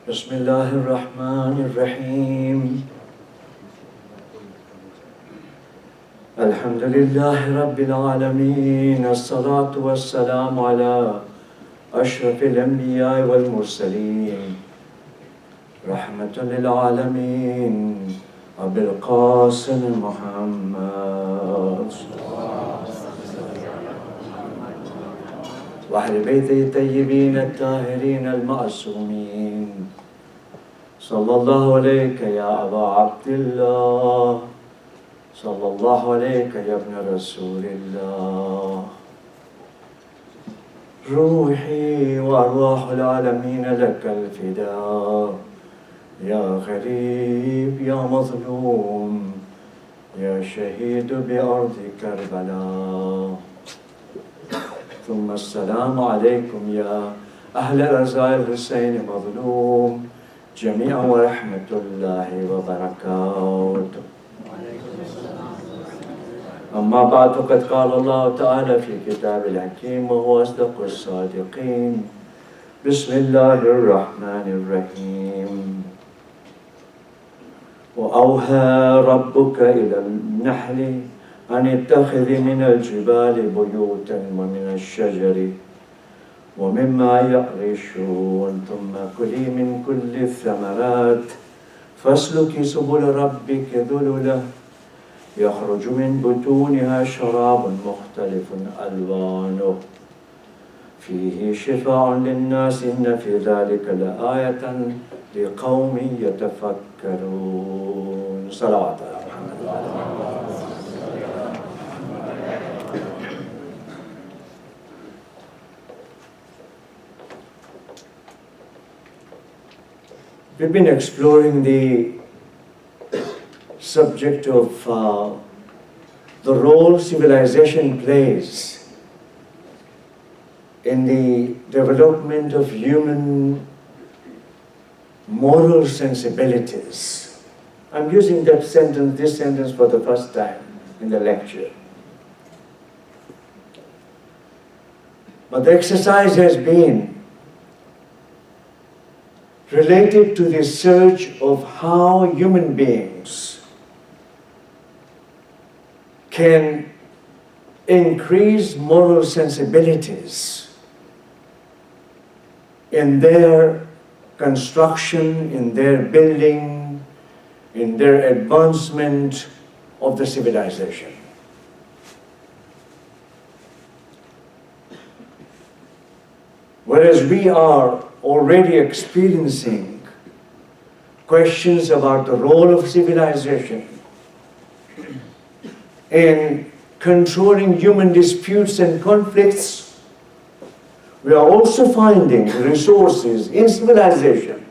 بسم الله الرحمن الرحيم الحمد لله رب العالمين الصلاة والسلام على أشرف الأنبياء والمرسلين رحمة للعالمين أبي القاسم محمد وأهل بيته الطيبين الطاهرين المعصومين صلى الله عليك يا أبا عبد الله صلى الله عليك يا ابن رسول الله روحي وأرواح العالمين لك الفداء يا غريب يا مظلوم يا شهيد بأرض كربلاء ثم السلام عليكم يا أهل الرزاء الحسين مظلوم جميعا ورحمة الله وبركاته أما بعد فقد قال الله تعالى في كتاب الحكيم وهو أصدق الصادقين بسم الله الرحمن الرحيم وأوحى ربك إلى النحل أن اتخذ من الجبال بيوتا ومن الشجر ومما يعرشون ثم كلي من كل الثمرات فاسلكي سبل ربك ذللا يخرج من بطونها شراب مختلف ألوانه فيه شفاء للناس إن في ذلك لآية لقوم يتفكرون صلوات الله. We've been exploring the subject of the role civilization plays in the development of human moral sensibilities. I'm using this sentence for the first time in the lecture. But the exercise has been related to the search of how human beings can increase moral sensibilities in their construction, in their building, in their advancement of the civilization. Whereas we are already experiencing questions about the role of civilization in controlling human disputes and conflicts, we are also finding resources in civilization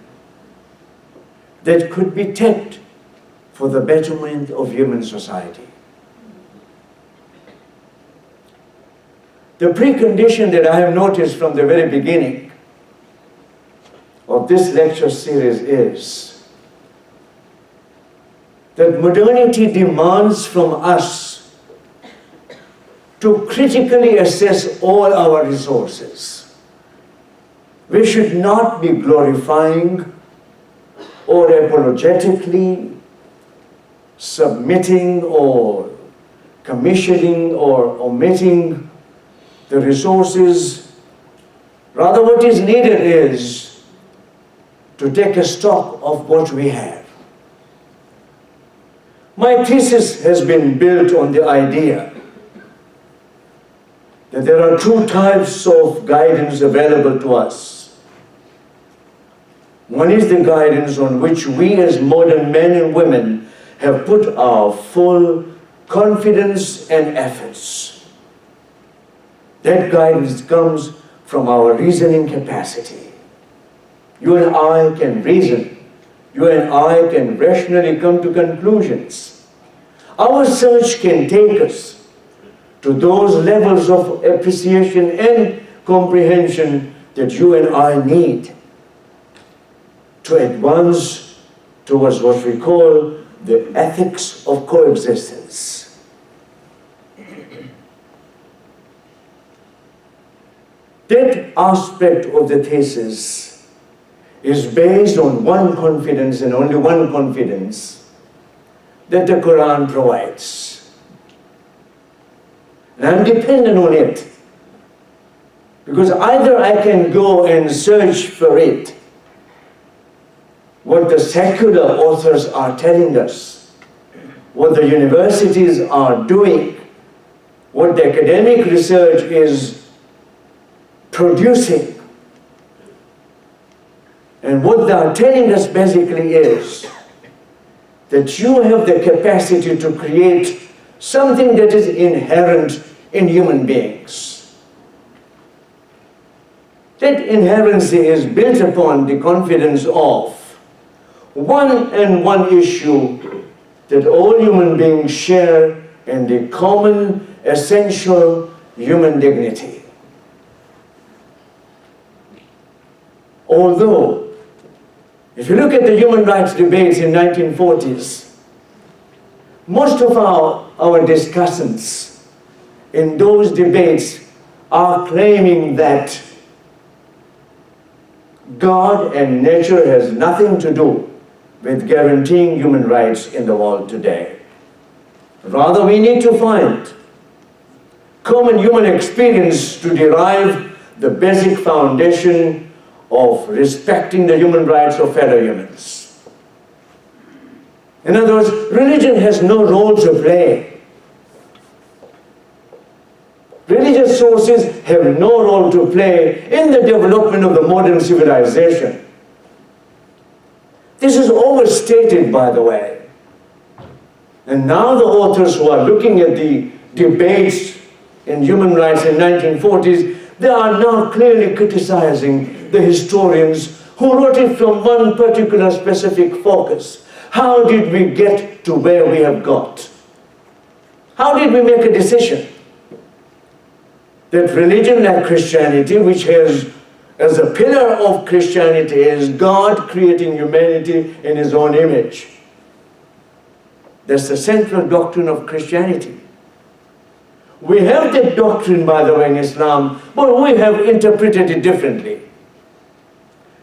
that could be tapped for the betterment of human society. The precondition that I have noticed from the very beginning of this lecture series is that modernity demands from us to critically assess all our resources. We should not be glorifying or apologetically submitting or commissioning or omitting the resources. Rather, what is needed is to take a stock of what we have. My thesis has been built on the idea that there are two types of guidance available to us. One is the guidance on which we as modern men and women have put our full confidence and efforts. That guidance comes from our reasoning capacity. You and I can reason. You and I can rationally come to conclusions. Our search can take us to those levels of appreciation and comprehension that you and I need to advance towards what we call the ethics of coexistence. That aspect of the thesis is based on one confidence and only one confidence that the Quran provides. And I'm dependent on it. Because either I can go and search for it, what the secular authors are telling us, what the universities are doing, what the academic research is producing. And what they are telling us basically is that you have the capacity to create something that is inherent in human beings. That inherency is built upon the confidence of one issue that all human beings share in the common, essential human dignity. Although, if you look at the human rights debates in 1940s, most of our discussants in those debates are claiming that God and nature has nothing to do with guaranteeing human rights in the world today. Rather, we need to find common human experience to derive the basic foundation of respecting the human rights of fellow humans. In other words, religion has no role to play. Religious sources have no role to play in the development of the modern civilization. This is overstated, by the way. And now the authors who are looking at the debates in human rights in 1940s, they are now clearly criticizing the historians who wrote it from one particular specific focus. How did we get to where we have got? How did we make a decision that religion like Christianity, which has as a pillar of Christianity is God creating humanity in His own image? That's the central doctrine of Christianity. We have that doctrine, by the way, in Islam, but we have interpreted it differently.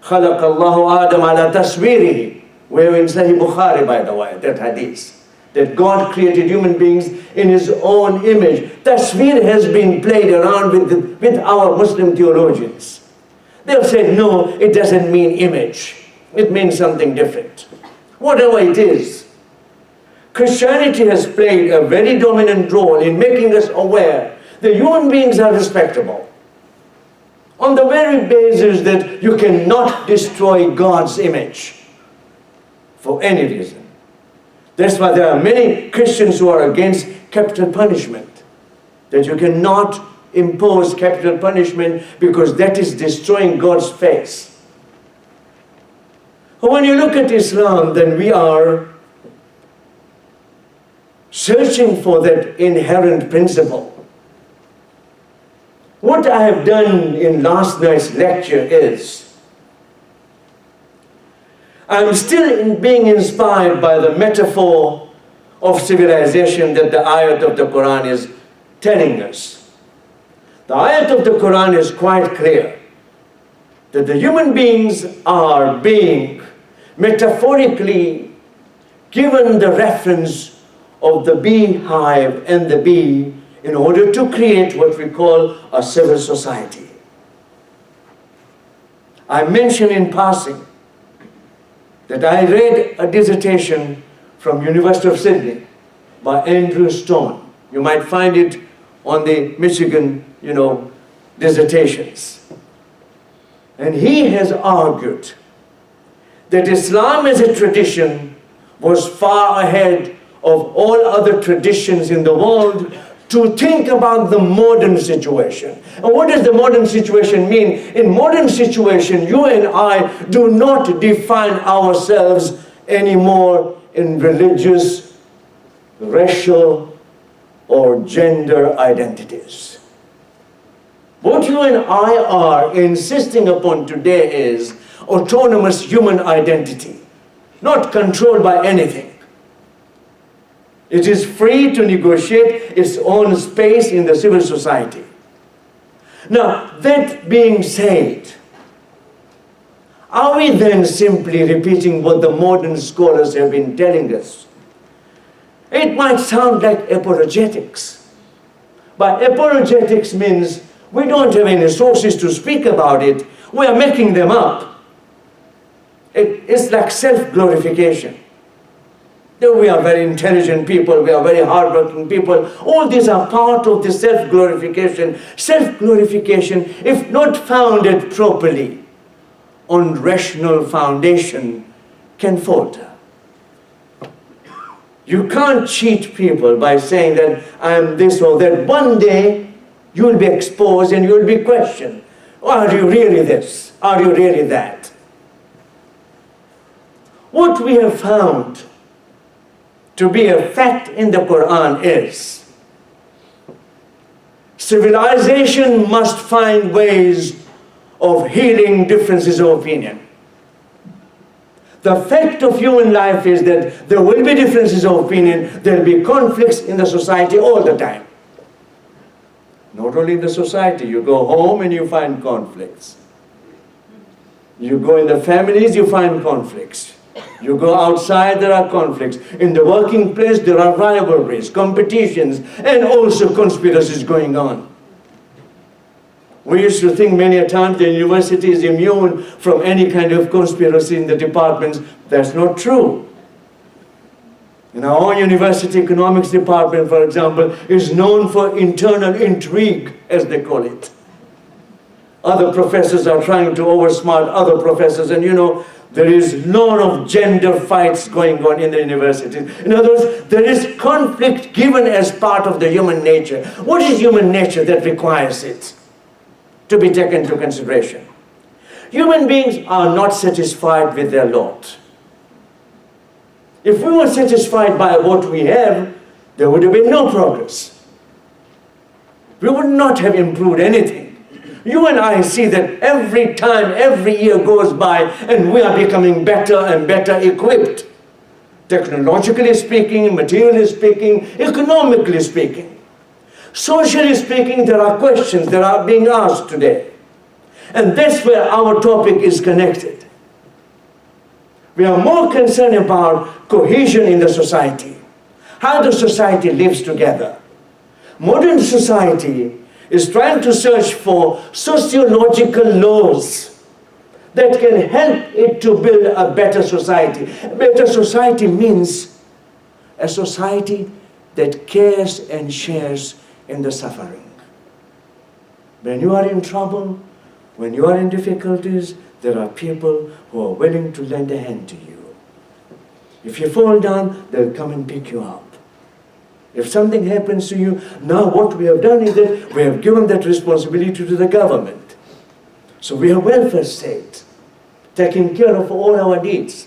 خَلَقَ اللَّهُ آدَمَ عَلَى تَصْوِيرِهِ. We have in Sahih Bukhari, by the way, that hadith, that God created human beings in His own image. Tasveer has been played around with our Muslim theologians. They have said, no, it doesn't mean image. It means something different. Whatever it is, Christianity has played a very dominant role in making us aware that human beings are respectable, on the very basis that you cannot destroy God's image for any reason. That's why there are many Christians who are against capital punishment, that you cannot impose capital punishment because that is destroying God's face. When you look at Islam, then we are searching for that inherent principle. What I have done in last night's lecture is, I'm still being inspired by the metaphor of civilization that the ayat of the Quran is telling us. The ayat of the Quran is quite clear that the human beings are being metaphorically given the reference of the beehive and the bee in order to create what we call a civil society. I mentioned in passing that I read a dissertation from University of Sydney by Andrew Stone. You might find it on the Michigan, dissertations. And he has argued that Islam as a tradition was far ahead of all other traditions in the world to think about the modern situation. And what does the modern situation mean? In modern situation, you and I do not define ourselves anymore in religious, racial, or gender identities. What you and I are insisting upon today is autonomous human identity, not controlled by anything. It is free to negotiate its own space in the civil society. Now, that being said, Are we then simply repeating what the modern scholars have been telling us? It might sound like apologetics, but apologetics means we don't have any sources to speak about it. We are making them up. It's like self-glorification. We are very intelligent people, we are very hardworking people. All these are part of the self-glorification. Self-glorification, if not founded properly on rational foundation, can falter. You can't cheat people by saying that I'm this or that. One day you will be exposed and you will be questioned. Are you really this? Are you really that? What we have found to be a fact in the Quran is civilization must find ways of healing differences of opinion. The fact of human life is that there will be differences of opinion, there will be conflicts in the society all the time. Not only in the society, you go home and you find conflicts. You go in the families, you find conflicts. You go outside, there are conflicts. In the working place, there are rivalries, competitions, and also conspiracies going on. We used to think many a time the university is immune from any kind of conspiracy in the departments. That's not true. In our own university economics department, for example, is known for internal intrigue, as they call it. Other professors are trying to outsmart other professors, and you know, there is a lot of gender fights going on in the universities. In other words, there is conflict given as part of the human nature. What is human nature that requires it to be taken into consideration? Human beings are not satisfied with their lot. If we were satisfied by what we have, there would have been no progress. We would not have improved anything. You and I see that every time, every year goes by, and we are becoming better and better equipped. Technologically speaking, materially speaking, economically speaking. Socially speaking, there are questions that are being asked today. And that's where our topic is connected. We are more concerned about cohesion in the society, how the society lives together. Modern society is trying to search for sociological laws that can help it to build a better society. A better society means a society that cares and shares in the suffering. When you are in trouble, when you are in difficulties, there are people who are willing to lend a hand to you. If you fall down, they'll come and pick you up. If something happens to you, now what we have done is that we have given that responsibility to the government. So we have welfare state, taking care of all our needs.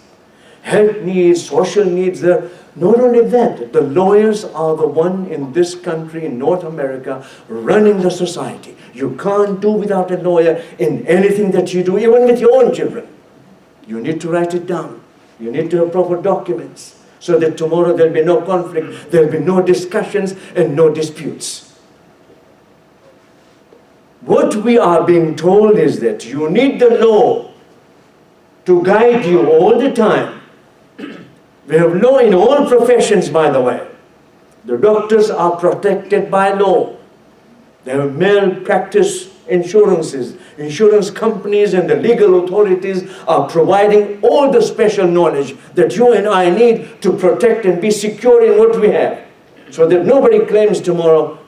Health needs, social needs. Not only that, the lawyers are the one in this country, in North America, running the society. You can't do without a lawyer in anything that you do, even with your own children. You need to write it down. You need to have proper documents, so that tomorrow there will be no conflict, there will be no discussions and no disputes. What we are being told is that you need the law to guide you all the time. We have law in all professions, by the way. The doctors are protected by law. They have malpractice insurances. Insurance companies and the legal authorities are providing all the special knowledge that you and I need to protect and be secure in what we have, so that nobody claims tomorrow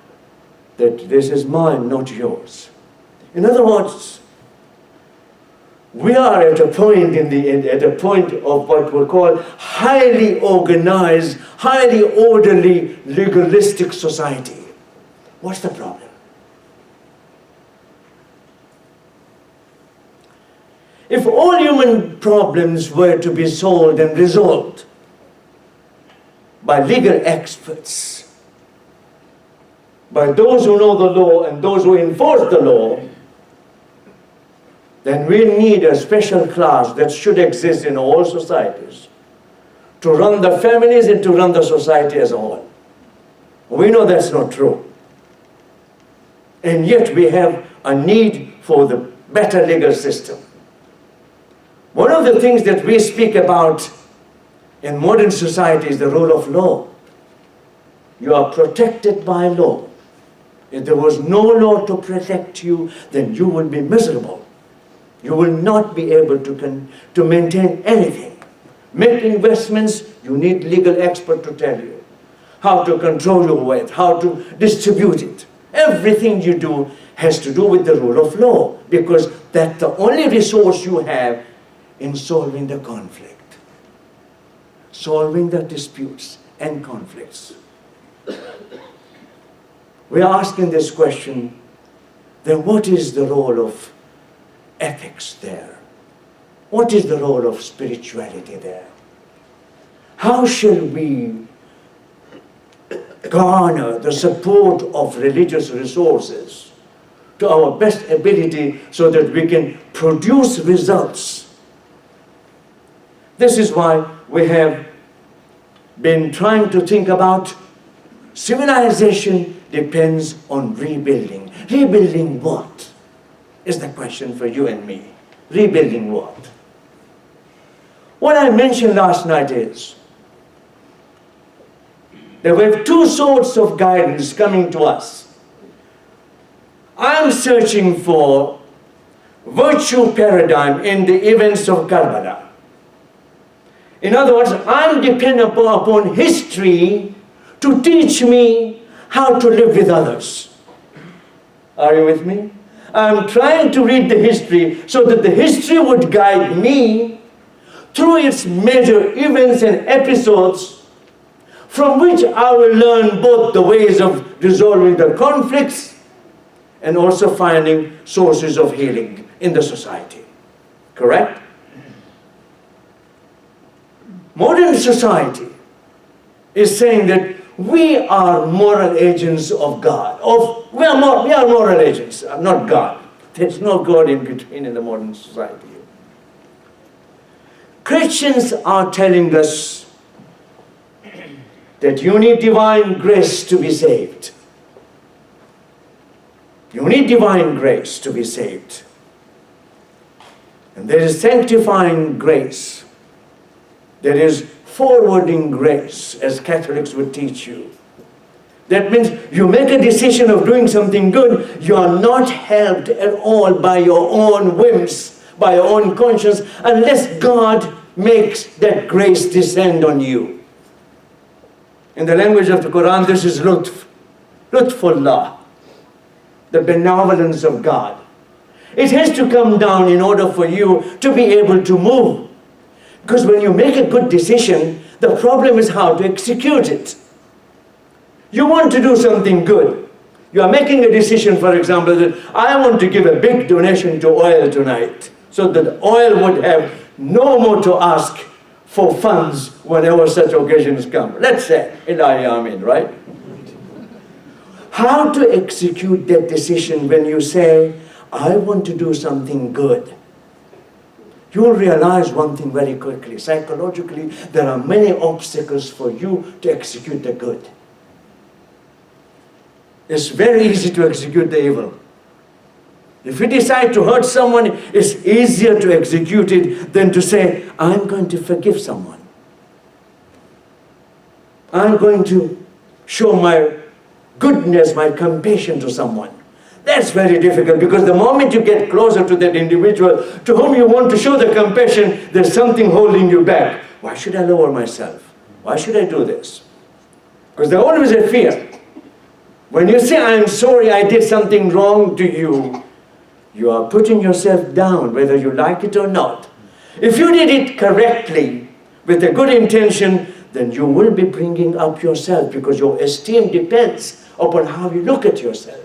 that this is mine, not yours. In other words, we are at a point of what we call highly organized, highly orderly, legalistic society. What's the problem? If all human problems were to be solved and resolved by legal experts, by those who know the law and those who enforce the law, then we need a special class that should exist in all societies to run the families and to run the society as a whole. We know that's not true. And yet we have a need for the better legal system. One of the things that we speak about in modern society is the rule of law. You are protected by law. If there was no law to protect you, then you will be miserable. You will not be able to maintain anything. Make investments, you need legal expert to tell you how to control your wealth, how to distribute it. Everything you do has to do with the rule of law, because that's the only resource you have in solving the conflict, solving the disputes and conflicts. We are asking this question, then what is the role of ethics there? What is the role of spirituality there? How shall we garner the support of religious resources to our best ability so that we can produce results? This is why we have been trying to think about civilization depends on rebuilding. Rebuilding what? Is the question for you and me. Rebuilding what? What I mentioned last night is that we have two sorts of guidance coming to us. I'm searching for virtue paradigm in the events of Karbala. In other words, I'm dependent upon history to teach me how to live with others. Are you with me? I'm trying to read the history so that the history would guide me through its major events and episodes, from which I will learn both the ways of resolving the conflicts and also finding sources of healing in the society. Correct? Modern society is saying that we are moral agents of God. We are moral agents, not God. There's no God in between in the modern society. Christians are telling us that you need divine grace to be saved. You need divine grace to be saved. And there is sanctifying grace. There is forwarding grace, as Catholics would teach you. That means you make a decision of doing something good, you are not helped at all by your own whims, by your own conscience, unless God makes that grace descend on you. In the language of the Quran, this is lutf, lutfullah, the benevolence of God. It has to come down in order for you to be able to move. Because when you make a good decision, the problem is how to execute it. You want to do something good. You are making a decision, for example, that I want to give a big donation to oil tonight, so that oil would have no more to ask for funds whenever such occasions come. Let's say, Ilahi Amin, right? How to execute that decision when you say, I want to do something good? You will realize one thing very quickly. Psychologically, there are many obstacles for you to execute the good. It's very easy to execute the evil. If you decide to hurt someone, it's easier to execute it than to say, I'm going to forgive someone. I'm going to show my goodness, my compassion to someone. That's very difficult, because the moment you get closer to that individual to whom you want to show the compassion, there's something holding you back. Why should I lower myself? Why should I do this? Because there's always a fear. When you say, I'm sorry I did something wrong to you, you are putting yourself down, whether you like it or not. If you did it correctly, with a good intention, then you will be bringing up yourself, because your esteem depends upon how you look at yourself.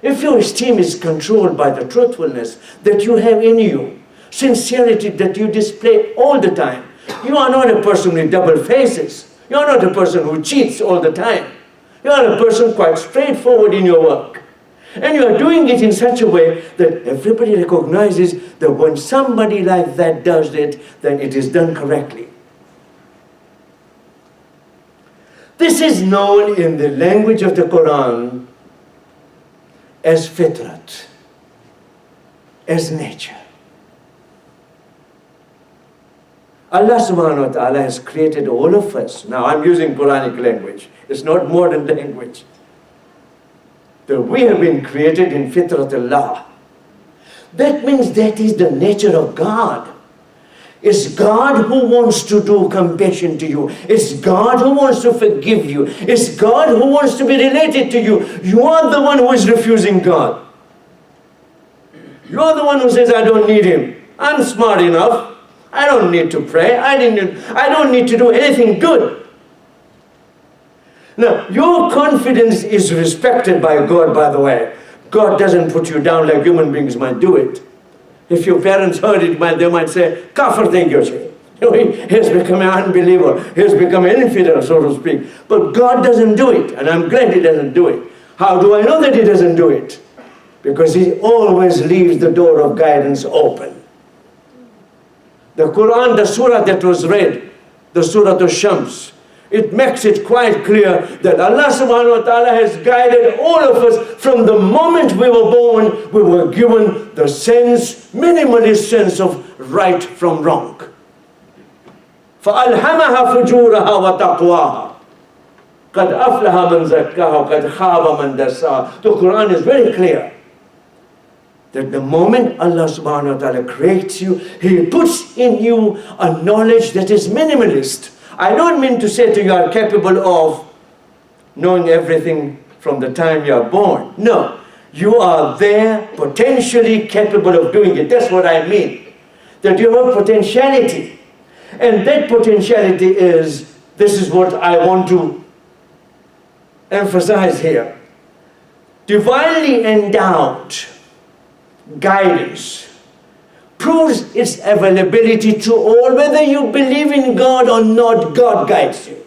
If your esteem is controlled by the truthfulness that you have in you, sincerity that you display all the time, you are not a person with double faces. You are not a person who cheats all the time. You are a person quite straightforward in your work. And you are doing it in such a way that everybody recognizes that when somebody like that does it, then it is done correctly. This is known in the language of the Quran as fitrat, as nature. Allah subhanahu wa ta'ala has created all of us. Now I'm using Quranic language. It's not modern language. That we have been created in fitrat Allah. That means that is the nature of God. It's God who wants to do compassion to you. It's God who wants to forgive you. It's God who wants to be related to you. You are the one who is refusing God. You are the one who says, I don't need Him. I'm smart enough. I don't need to pray. I don't need to do anything good. Now, your confidence is respected by God, by the way. God doesn't put you down like human beings might do it. If your parents heard it, they might say, Kafir thinker. He has become an unbeliever. He has become an infidel, so to speak. But God doesn't do it, and I'm glad He doesn't do it. How do I know that He doesn't do it? Because He always leaves the door of guidance open. The Quran, the surah that was read, the surah Ash-Shams, it makes it quite clear that Allah subhanahu wa ta'ala has guided all of us from the moment we were born. We were given the sense, minimalist sense of right from wrong. فَأَلْهَمَهَا فُجُورَهَا وَتَقْوَاهَا قَدْ أَفْلَهَا مَنْ زَكَّاهَا وَقَدْ خَابَ مَنْ دَسَّاهَا. The Quran is very clear that the moment Allah subhanahu wa ta'ala creates you, He puts in you a knowledge that is minimalist. I don't mean to say to you are capable of knowing everything from the time you are born. No, you are there potentially capable of doing it. That's what I mean. That you have potentiality. And that potentiality is, this is what I want to emphasize here. Divinely endowed guidance proves its availability to all. Whether you believe in God or not, God guides you.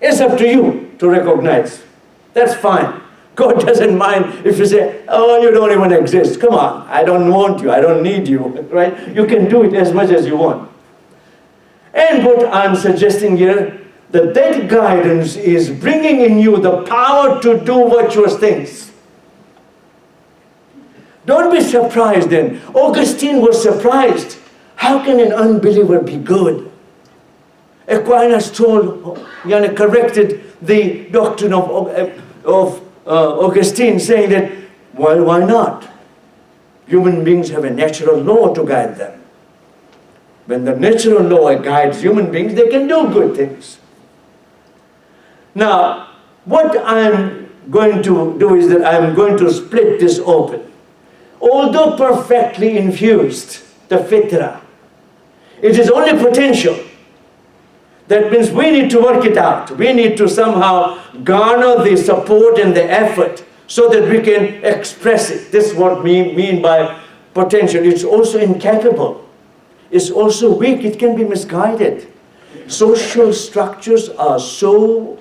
It's up to you to recognize. That's fine. God doesn't mind if you say, oh, you don't even exist. Come on, I don't want you, I don't need you, right? You can do it as much as you want. And what I'm suggesting here, that guidance is bringing in you the power to do virtuous things. Don't be surprised then. Augustine was surprised. How can an unbeliever be good? Aquinas corrected the doctrine of Augustine, saying that, well, why not? Human beings have a natural law to guide them. When the natural law guides human beings, they can do good things. Now, what I'm going to do is that I'm going to split this open. Although perfectly infused, the fitrah, it is only potential. That means we need to work it out. We need to somehow garner the support and the effort so that we can express it. This is what we mean by potential. It's also incapable. It's also weak. It can be misguided. Social structures are so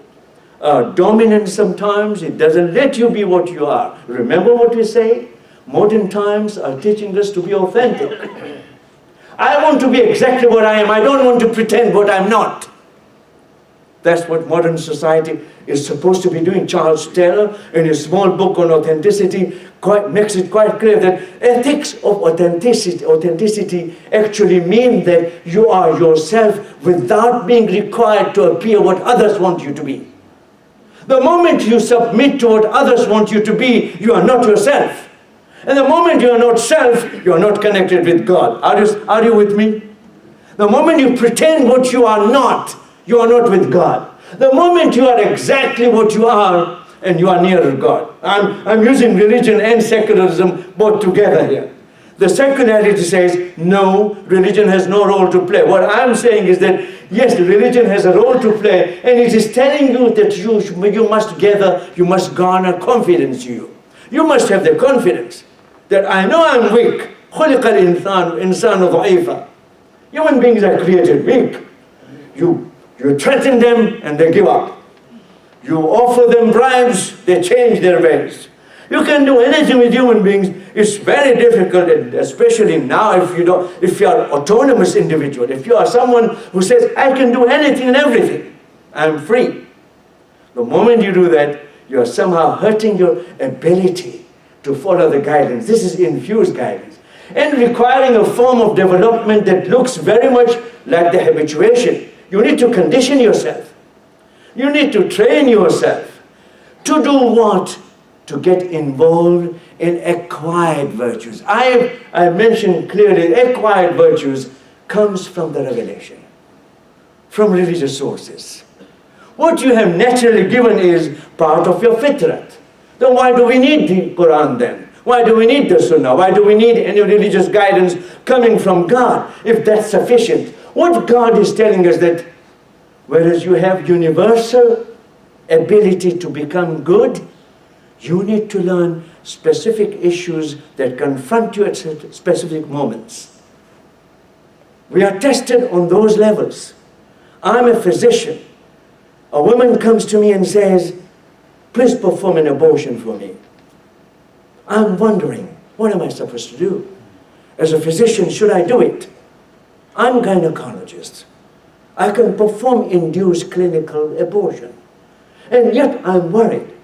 dominant sometimes. It doesn't let you be what you are. Remember what we say? Modern times are teaching us to be authentic. I want to be exactly what I am. I don't want to pretend what I'm not. That's what modern society is supposed to be doing. Charles Taylor, in his small book on authenticity, makes it quite clear that ethics of authenticity actually mean that you are yourself without being required to appear what others want you to be. The moment you submit to what others want you to be, you are not yourself. And the moment you are not self, you are not connected with God. Are you with me? The moment you pretend what you are not with God. The moment you are exactly what you are, and you are nearer God. I'm using religion and secularism both together here. The secularity says, no, religion has no role to play. What I'm saying is that, yes, religion has a role to play, and it is telling you that you must garner confidence in you. You must have the confidence that I know I'm weak. خُلِقَ الْإِنسَانُ ضَعِيفًا. Human beings are created weak. You threaten them and they give up. You offer them bribes, they change their ways. You can do anything with human beings. It's very difficult, especially now if you are an autonomous individual. If you are someone who says, I can do anything and everything, I'm free. The moment you do that, you are somehow hurting your ability to follow the guidance. This is infused guidance. and requiring a form of development that looks very much like the habituation. You need to condition yourself. You need to train yourself to do what? To get involved in acquired virtues. I mentioned clearly, acquired virtues comes from the revelation, from religious sources. What you have naturally given is part of your fitrat. Then why do we need the Quran then? Why do we need the Sunnah? Why do we need any religious guidance coming from God if that's sufficient? What God is telling us that whereas you have universal ability to become good, you need to learn specific issues that confront you at specific moments. We are tested on those levels. I'm a physician. A woman comes to me and says, please perform an abortion for me. I'm wondering, what am I supposed to do? As a physician, should I do it? I'm a gynecologist. I can perform induced clinical abortion. And yet I'm worried.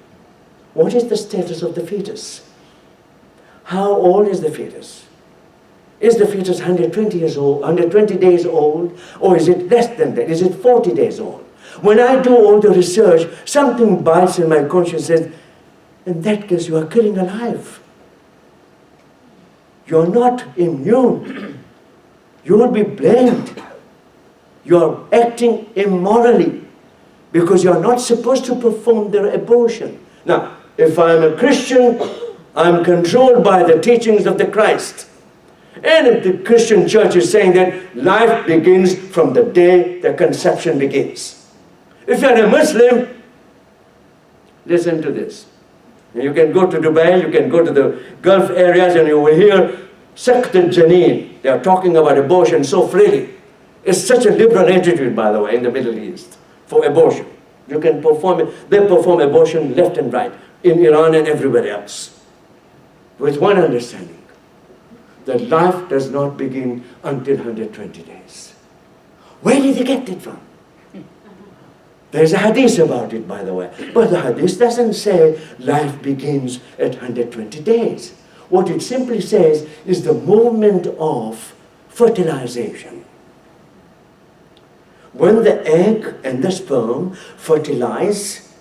What is the status of the fetus? How old is the fetus? Is the fetus 120 years old, 120 days old, or is it less than that? Is it 40 days old? When I do all the research, something bites in my conscience and says, in that case, you are killing a life. You're not immune. You will be blamed. You're acting immorally because you're not supposed to perform the abortion. Now, if I'm a Christian, I'm controlled by the teachings of the Christ. And if the Christian church is saying that life begins from the day the conception begins. If you're a Muslim, listen to this. You can go to Dubai, you can go to the Gulf areas and you will hear Sakt al-Janeen. They are talking about abortion so freely. It's such a liberal attitude, by the way, in the Middle East for abortion. You can perform it. They perform abortion left and right in Iran and everywhere else. With one understanding, that life does not begin until 120 days. Where did they get it from? There's a hadith about it, by the way. But the hadith doesn't say life begins at 120 days. What it simply says is the movement of fertilization. When the egg and the sperm fertilize,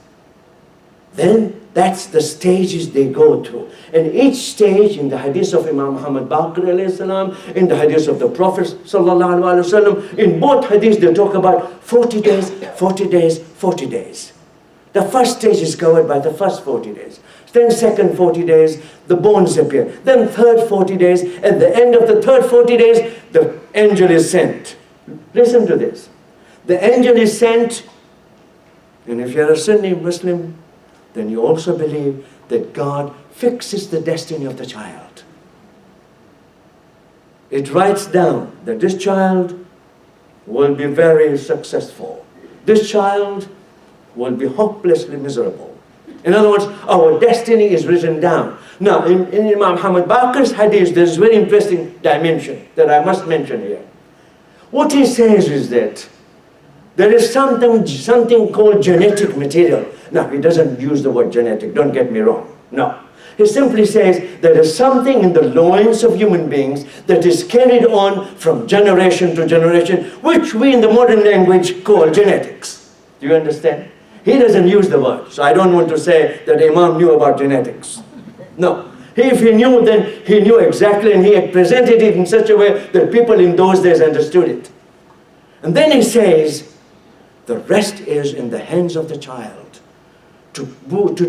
then that's the stages they go through. And each stage in the hadith of Imam Muhammad Baqir alayhi salam, in the hadith of the Prophet sallallahu alaihi wasallam, in both hadiths they talk about 40 days, 40 days, 40 days. The first stage is covered by the first 40 days. Then second 40 days, the bones appear. Then third 40 days, at the end of the third 40 days, the angel is sent. Listen to this. The angel is sent, and if you're a Sunni Muslim, then you also believe that God fixes the destiny of the child. It writes down that this child will be very successful. This child will be hopelessly miserable. In other words, our destiny is written down. Now, in Imam Muhammad Baqir's hadith, there's a very interesting dimension that I must mention here. What he says is that there is something called genetic material. Now, he doesn't use the word genetic, don't get me wrong. No. He simply says there is something in the loins of human beings that is carried on from generation to generation, which we in the modern language call genetics. Do you understand? He doesn't use the word, so I don't want to say that Imam knew about genetics. No. If he knew, then he knew exactly, and he had presented it in such a way that people in those days understood it. And then he says, the rest is in the hands of the child to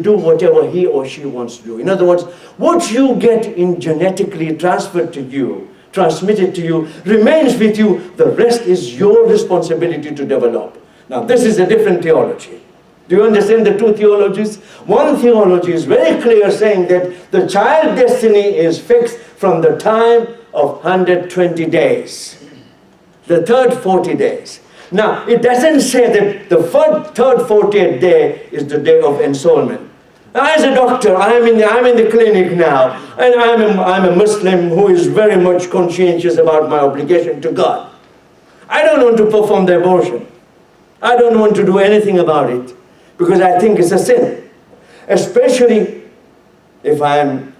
do whatever he or she wants to do. In other words, what you get in genetically transferred to you, transmitted to you, remains with you. The rest is your responsibility to develop. Now, this is a different theology. Do you understand the two theologies? One theology is very clear, saying that the child destiny is fixed from the time of 120 days. The third 40 days. Now, it doesn't say that the third 40th day is the day of ensoulment. As a doctor, I'm in the clinic now, and I'm a Muslim who is very much conscientious about my obligation to God. I don't want to perform the abortion. I don't want to do anything about it, because I think it's a sin. Especially if I'm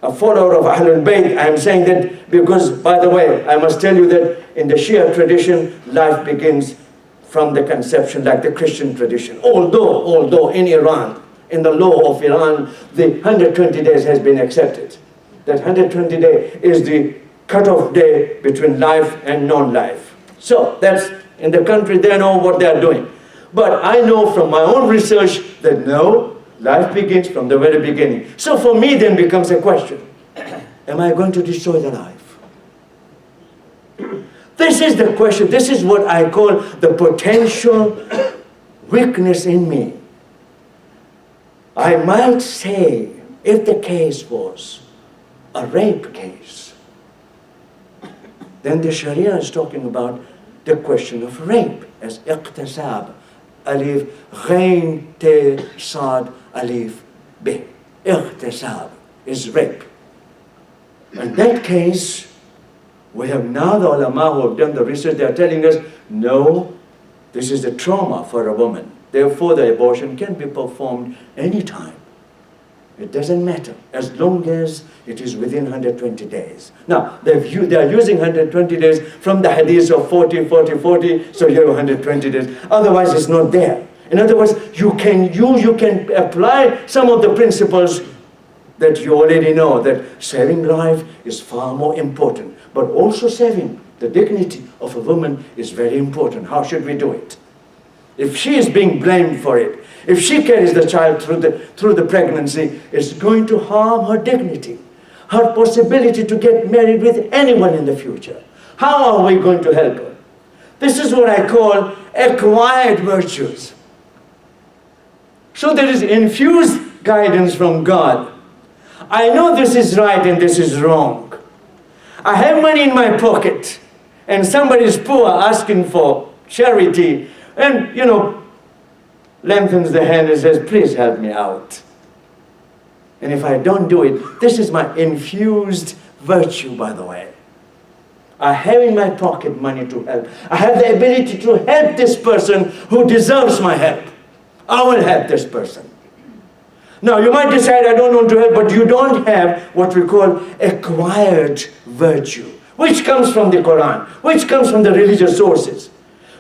a follower of Ahlul Bayt. I am saying that because, by the way, I must tell you that in the Shia tradition, life begins from the conception, like the Christian tradition. Although in Iran, in the law of Iran, the 120 days has been accepted. That 120 day is the cut-off day between life and non-life. So that's, in the country, they know what they are doing. But I know from my own research that no, life begins from the very beginning. So for me then becomes a question, am I going to destroy the life? This is the question. This is what I call the potential weakness in me. I might say, if the case was a rape case, then the Sharia is talking about the question of rape as iqtisab, alif, ghain, te, sad, alif, be. Iqtisab is rape. In that case, we have now the ulama who have done the research, they are telling us, no, this is a trauma for a woman. Therefore, the abortion can be performed anytime. It doesn't matter, as long as it is within 120 days. Now, they are using 120 days from the hadith of 40, 40, 40, so you have 120 days. Otherwise, it's not there. In other words, you can apply some of the principles that you already know, that saving life is far more important. But also saving the dignity of a woman is very important. How should we do it? If she is being blamed for it, if she carries the child through the pregnancy, it's going to harm her dignity, her possibility to get married with anyone in the future. How are we going to help her? This is what I call acquired virtues. So there is infused guidance from God. I know this is right and this is wrong. I have money in my pocket and somebody is poor asking for charity and, lengthens the hand and says, please help me out. And if I don't do it, this is my infused virtue, by the way. I have in my pocket money to help. I have the ability to help this person who deserves my help. I will help this person. Now, you might decide, I don't want to help, but you don't have what we call acquired virtue, which comes from the Quran, which comes from the religious sources.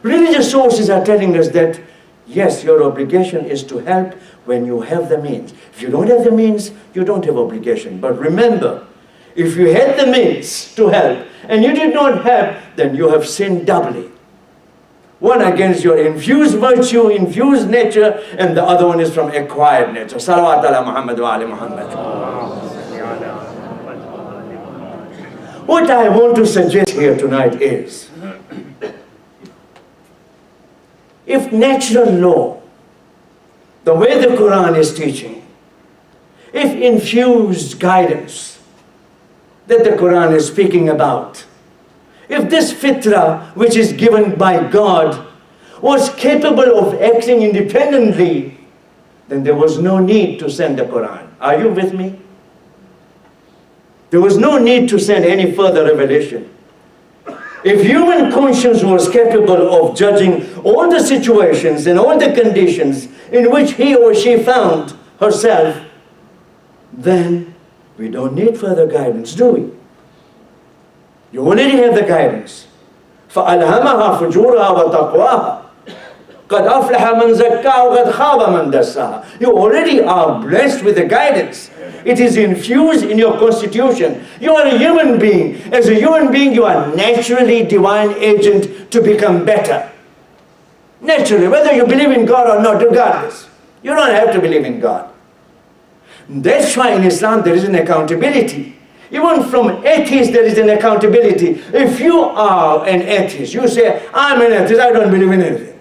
Religious sources are telling us that, yes, your obligation is to help when you have the means. If you don't have the means, you don't have obligation. But remember, if you had the means to help and you did not help, then you have sinned doubly. One against your infused virtue, infused nature, and the other one is from acquired nature. Salawat ala Muhammad wa ali Muhammad. What I want to suggest here tonight is, if natural law, the way the Quran is teaching, if infused guidance that the Quran is speaking about, if this fitrah, which is given by God, was capable of acting independently, then there was no need to send the Quran. Are you with me? There was no need to send any further revelation. If human conscience was capable of judging all the situations and all the conditions in which he or she found herself, then we don't need further guidance, do we? You already have the guidance. فَأَلْهَمَهَا فُجُورَهَا وَتَقْوَاهَا قَدْ أَفْلَحَ مَنْ زَكَّاهَا وَقَدْ خَابَ مَنْ دَسَّاهَا. You already are blessed with the guidance. It is infused in your constitution. You are a human being. As a human being, you are naturally divine agent to become better. Naturally, whether you believe in God or not, regardless. You don't have to believe in God. That's why in Islam there is an accountability. Even from atheists there is an accountability. If you are an atheist, you say, I'm an atheist, I don't believe in anything.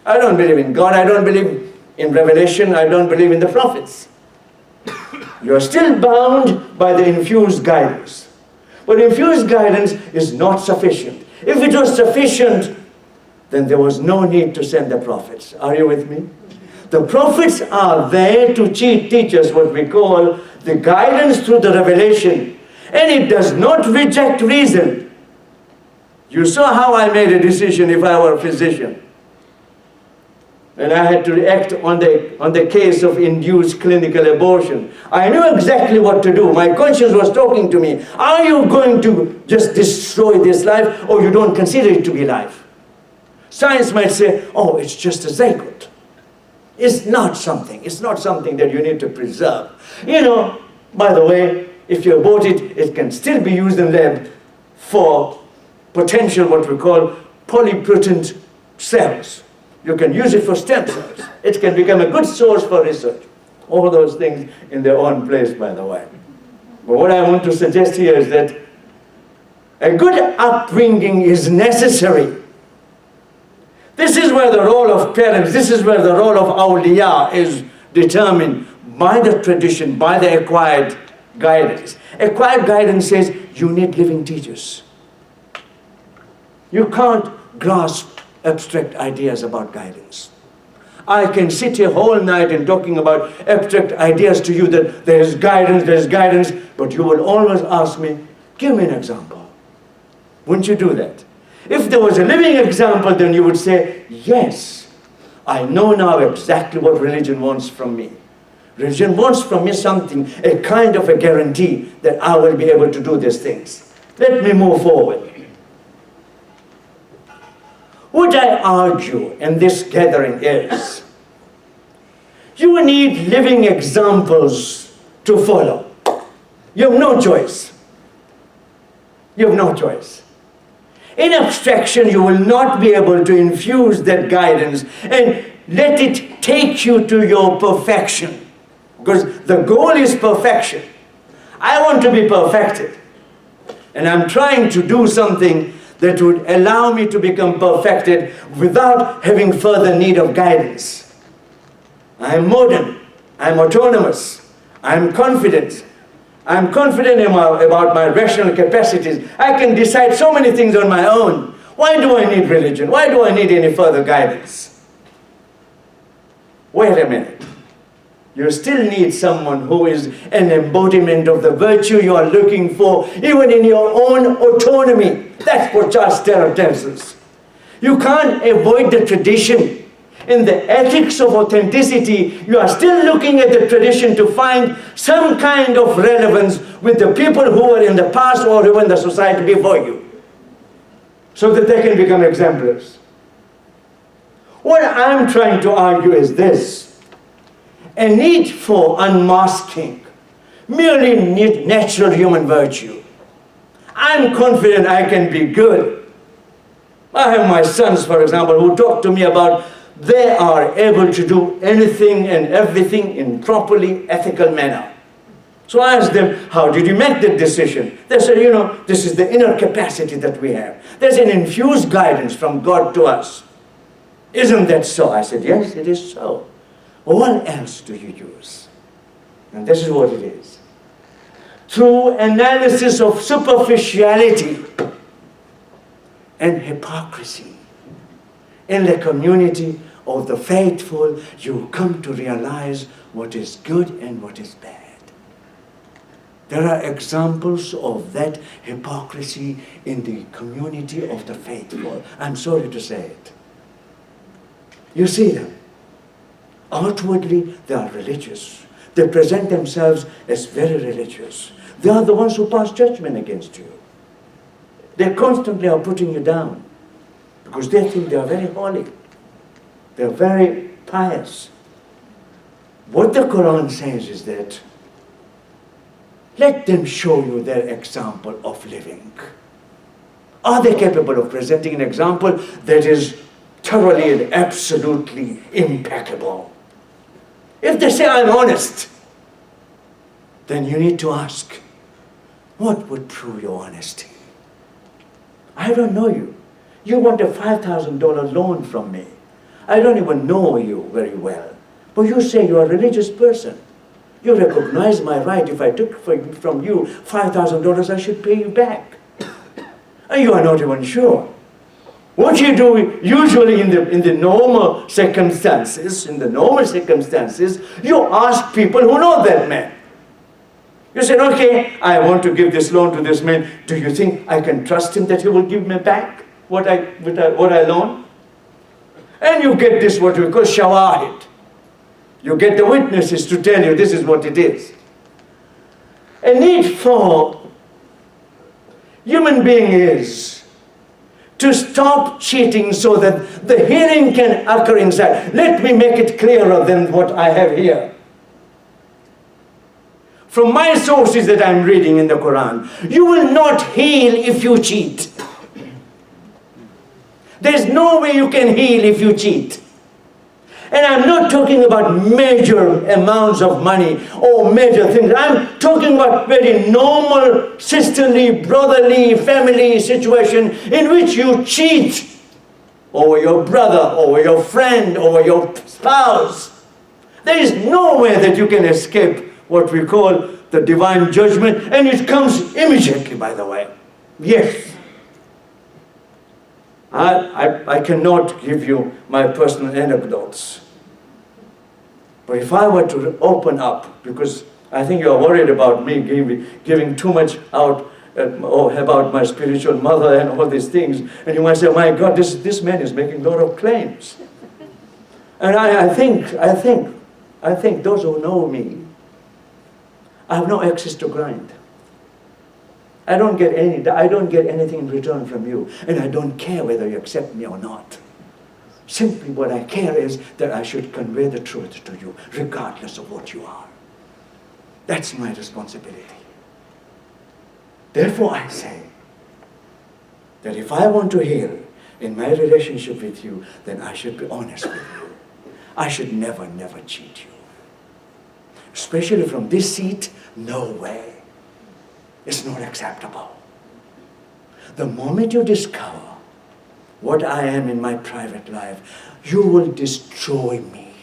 I don't believe in God, I don't believe in revelation, I don't believe in the prophets. You are still bound by the infused guidance. But infused guidance is not sufficient. If it was sufficient, then there was no need to send the prophets. Are you with me? The prophets are there to teach us what we call the guidance through the revelation. And it does not reject reason. You saw how I made a decision if I were a physician. and I had to act on the case of induced clinical abortion. I knew exactly what to do. My conscience was talking to me. Are you going to just destroy this life, or you don't consider it to be life? Science might say, oh, it's just a zygote. It's not something that you need to preserve. You know, by the way, if you abort it, it can still be used in lab for potential, what we call polypotent cells. You can use it for stem cells. It can become a good source for research. All those things in their own place, by the way. But what I want to suggest here is that a good upbringing is necessary. This is where the role of parents, this is where the role of awliya is determined by the tradition, by the acquired guidance. Acquired guidance says you need living teachers. You can't grasp abstract ideas about guidance. I can sit here whole night and talking about abstract ideas to you that there's guidance, but you will always ask me, give me an example. Wouldn't you do that? If there was a living example, then you would say, yes, I know now exactly what religion wants from me. Religion wants from me something, a kind of a guarantee that I will be able to do these things. Let me move forward. What I argue in this gathering is, you need living examples to follow. You have no choice. You have no choice. In abstraction, you will not be able to infuse that guidance and let it take you to your perfection. Because the goal is perfection. I want to be perfected. And I'm trying to do something that would allow me to become perfected without having further need of guidance. I'm modern. I'm autonomous. I'm confident. I'm confident about my rational capacities. I can decide so many things on my own. Why do I need religion? Why do I need any further guidance? Wait a minute. You still need someone who is an embodiment of the virtue you are looking for, even in your own autonomy. That's what Charles Taylor tells us. You can't avoid the tradition. In the ethics of authenticity, you are still looking at the tradition to find some kind of relevance with the people who were in the past or who were in the society before you, so that they can become exemplars. What I'm trying to argue is this: a need for unmasking merely natural human virtue. I'm confident I can be good. I have my sons, for example, who talk to me about they are able to do anything and everything in properly ethical manner. So I asked them, how did you make that decision? They said, you know, this is the inner capacity that we have. There's an infused guidance from God to us. Isn't that so? I said, yes, it is so. What else do you use? And this is what it is. Through analysis of superficiality and hypocrisy in the community of the faithful, you come to realize what is good and what is bad. There are examples of that hypocrisy in the community of the faithful. I'm sorry to say it. You see them. Outwardly, they are religious. They present themselves as very religious. They are the ones who pass judgment against you. They constantly are putting you down because they think they are very holy. They are very pious. What the Quran says is that let them show you their example of living. Are they capable of presenting an example that is thoroughly and absolutely impeccable? If they say, I'm honest, then you need to ask, what would prove your honesty? I don't know you. You want a $5,000 loan from me. I don't even know you very well. But you say you're a religious person. You recognize my right. If I took from you $5,000, I should pay you back. And you are not even sure. What you do usually in the normal circumstances, you ask people who know that man. You said, okay, I want to give this loan to this man. Do you think I can trust him that he will give me back what I loan? And you get this, what we call shawahid. You get the witnesses to tell you this is what it is. A need for human being is to stop cheating so that the healing can occur inside. Let me make it clearer than what I have here. From my sources that I'm reading in the Quran, you will not heal if you cheat. There's no way you can heal if you cheat. And I'm not talking about major amounts of money or major things. I'm talking about very normal, sisterly, brotherly, family situation in which you cheat over your brother, over your friend, over your spouse. There is no way that you can escape what we call the divine judgment, and it comes immediately, by the way. Yes. I cannot give you my personal anecdotes. But if I were to open up, because I think you're worried about me giving too much out about my spiritual mother and all these things, and you might say, my God, this man is making a lot of claims. And I think those who know me, I have no access to grind. I don't get anything in return from you, and I don't care whether you accept me or not. Simply what I care is that I should convey the truth to you, regardless of what you are. That's my responsibility. Therefore I say that if I want to heal in my relationship with you, then I should be honest with you. I should never cheat you. Especially from this seat, no way. It's not acceptable. The moment you discover what I am in my private life, you will destroy me.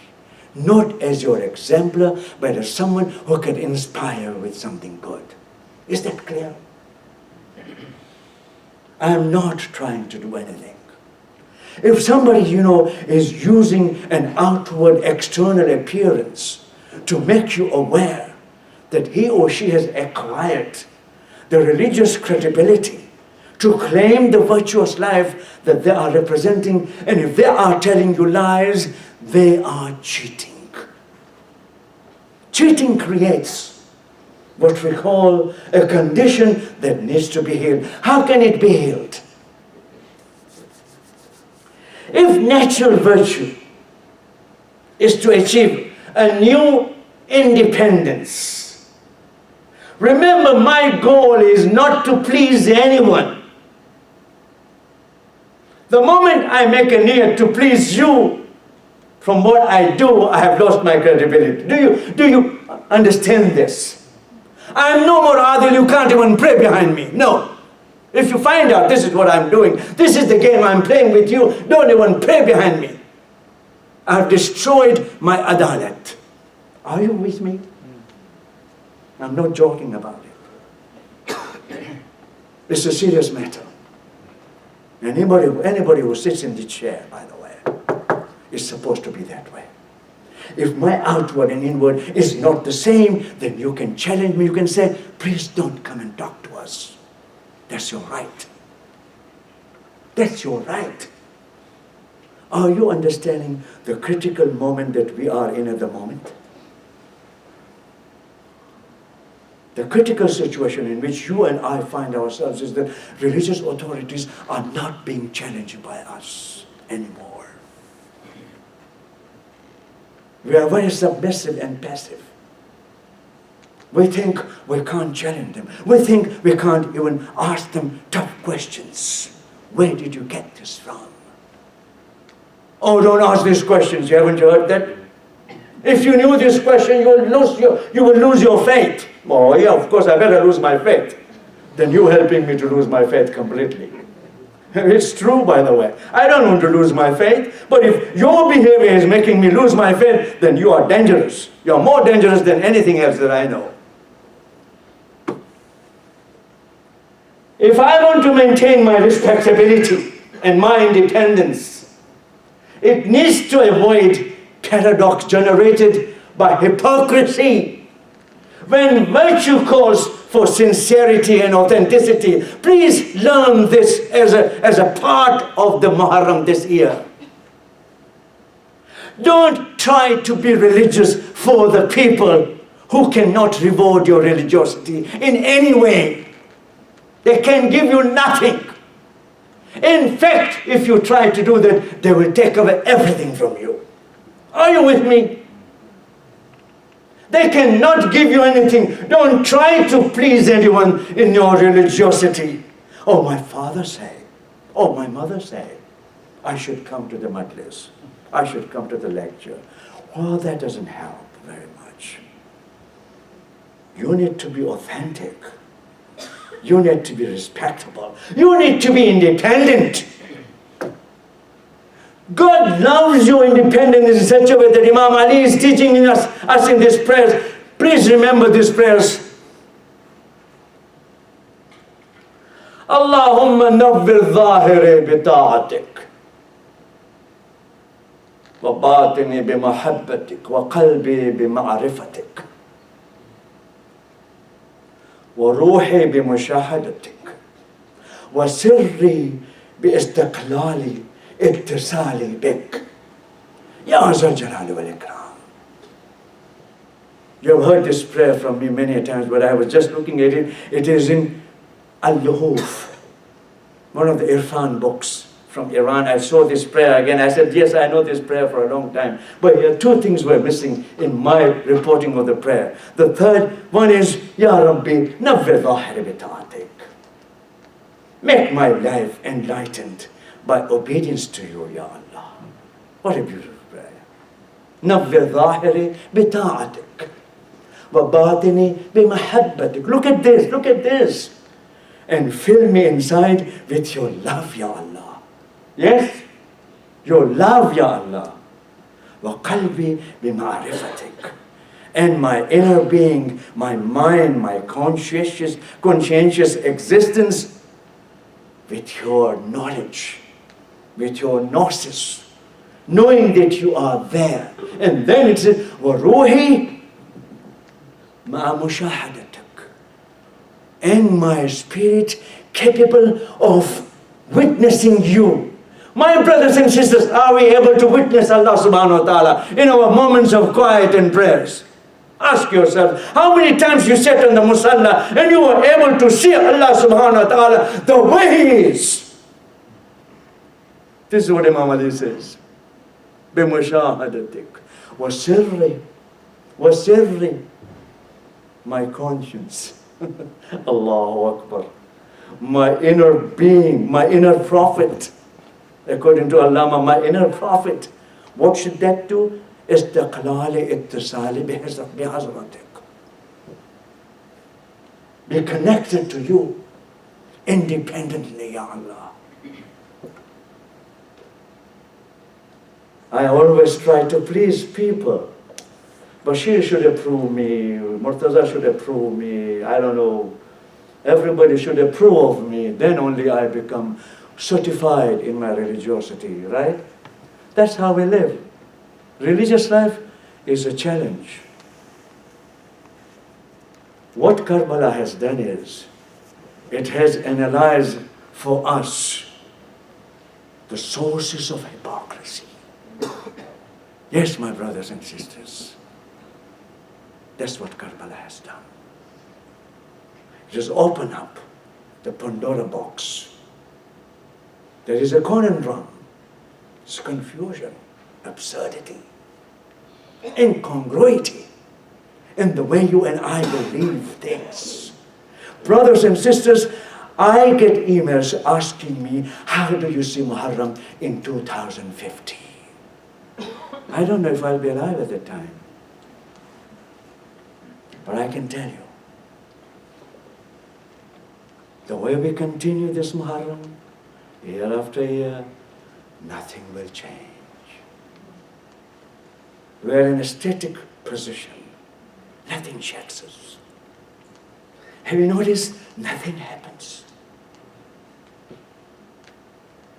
Not as your exemplar, but as someone who can inspire with something good. Is that clear? I am not trying to do anything. If somebody, is using an outward external appearance to make you aware that he or she has acquired the religious credibility to claim the virtuous life that they are representing, and if they are telling you lies, they are cheating. Cheating creates what we call a condition that needs to be healed. How can it be healed? If natural virtue is to achieve a new independence, remember, my goal is not to please anyone. The moment I make a niyat to please you, from what I do, I have lost my credibility. Do you understand this? I am no more adil, you can't even pray behind me. No. If you find out this is what I'm doing, this is the game I'm playing with you, don't even pray behind me. I've destroyed my adalat. Are you with me? I'm not joking about it. It's a serious matter. Anybody who sits in the chair, by the way, is supposed to be that way. If my outward and inward is not the same, then you can challenge me. You can say, please don't come and talk to us. That's your right. That's your right. Are you understanding the critical moment that we are in at the moment? The critical situation in which you and I find ourselves is that religious authorities are not being challenged by us anymore. We are very submissive and passive. We think we can't challenge them. We think we can't even ask them tough questions. Where did you get this from? Oh, don't ask these questions. You haven't heard that? If you knew this question, you will lose your faith. Oh yeah, of course I better lose my faith than you helping me to lose my faith completely. It's true, by the way. I don't want to lose my faith, but if your behavior is making me lose my faith, then you are dangerous. You are more dangerous than anything else that I know. If I want to maintain my respectability and my independence, it needs to avoid paradox generated by hypocrisy. When virtue calls for sincerity and authenticity, please learn this as a part of the Muharram this year. Don't try to be religious for the people who cannot reward your religiosity in any way. They can give you nothing. In fact, if you try to do that, they will take away everything from you. Are you with me? They cannot give you anything. Don't try to please anyone in your religiosity. Oh, my father said, oh, my mother said, I should come to the majlis. I should come to the lecture. Well, that doesn't help very much. You need to be authentic. You need to be respectable. You need to be independent. God loves your independence in such a way that Imam Ali is teaching us in these prayers. Please remember these prayers. Allahumma nawwir dhahiri bita'atik wa batini bimahabbatik wa qalbi bima'rifatik wa ruhi bimushahadatik wa sirri biistiqlali اتصالي بك يا ذا الجلال والإكرام. You have heard this prayer from me many times, but I was just looking at it. It is in Al-Luhuf, one of the Irfan books from Iran. I saw this prayer again. I said, yes, I know this prayer for a long time. But here, two things were missing in my reporting of the prayer. The third one is, Ya Rabbi, nawwir dhahiri bita'atik. Make my life enlightened by obedience to you, Ya Allah. What a beautiful prayer. Nawwir dhahiri bita'atik wa batini bimahabbatik. Look at this, look at this. And fill me inside with your love, Ya Allah. Yes? Your love, Ya Allah. Wa qalbi bima'rifatik. And my inner being, my mind, my conscientious existence with your knowledge, with your gnosis, knowing that you are there. And then it says, وَرُوحِي مَا مُشَاهَدَتَكَ. And my spirit capable of witnessing you. My brothers and sisters, are we able to witness Allah subhanahu wa ta'ala in our moments of quiet and prayers? Ask yourself, how many times you sat on the musalla and you were able to see Allah subhanahu wa ta'ala the way He is? This is what Imam Ali says. بِمُشَاهَدَتِكَ وَسِرِّ. My conscience. Allahu Akbar. My inner being, my inner prophet. According to Allama, my inner prophet. What should that do? استقلال اتصال بحضرتك. Be connected to you independently, Ya Allah. I always try to please people. Bashir should approve me, Murtaza should approve me, I don't know. Everybody should approve of me. Then only I become certified in my religiosity, right? That's how we live. Religious life is a challenge. What Karbala has done is, it has analyzed for us the sources of hypocrisy. Yes, my brothers and sisters, that's what Karbala has done. It has opened up the Pandora box. There is a conundrum, it's confusion, absurdity, incongruity in the way you and I believe things. Brothers and sisters, I get emails asking me, how do you see Muharram in 2015? I don't know if I'll be alive at that time. But I can tell you, the way we continue this Muharram, year after year, nothing will change. We're in a static position. Nothing shakes us. Have you noticed? Nothing happens.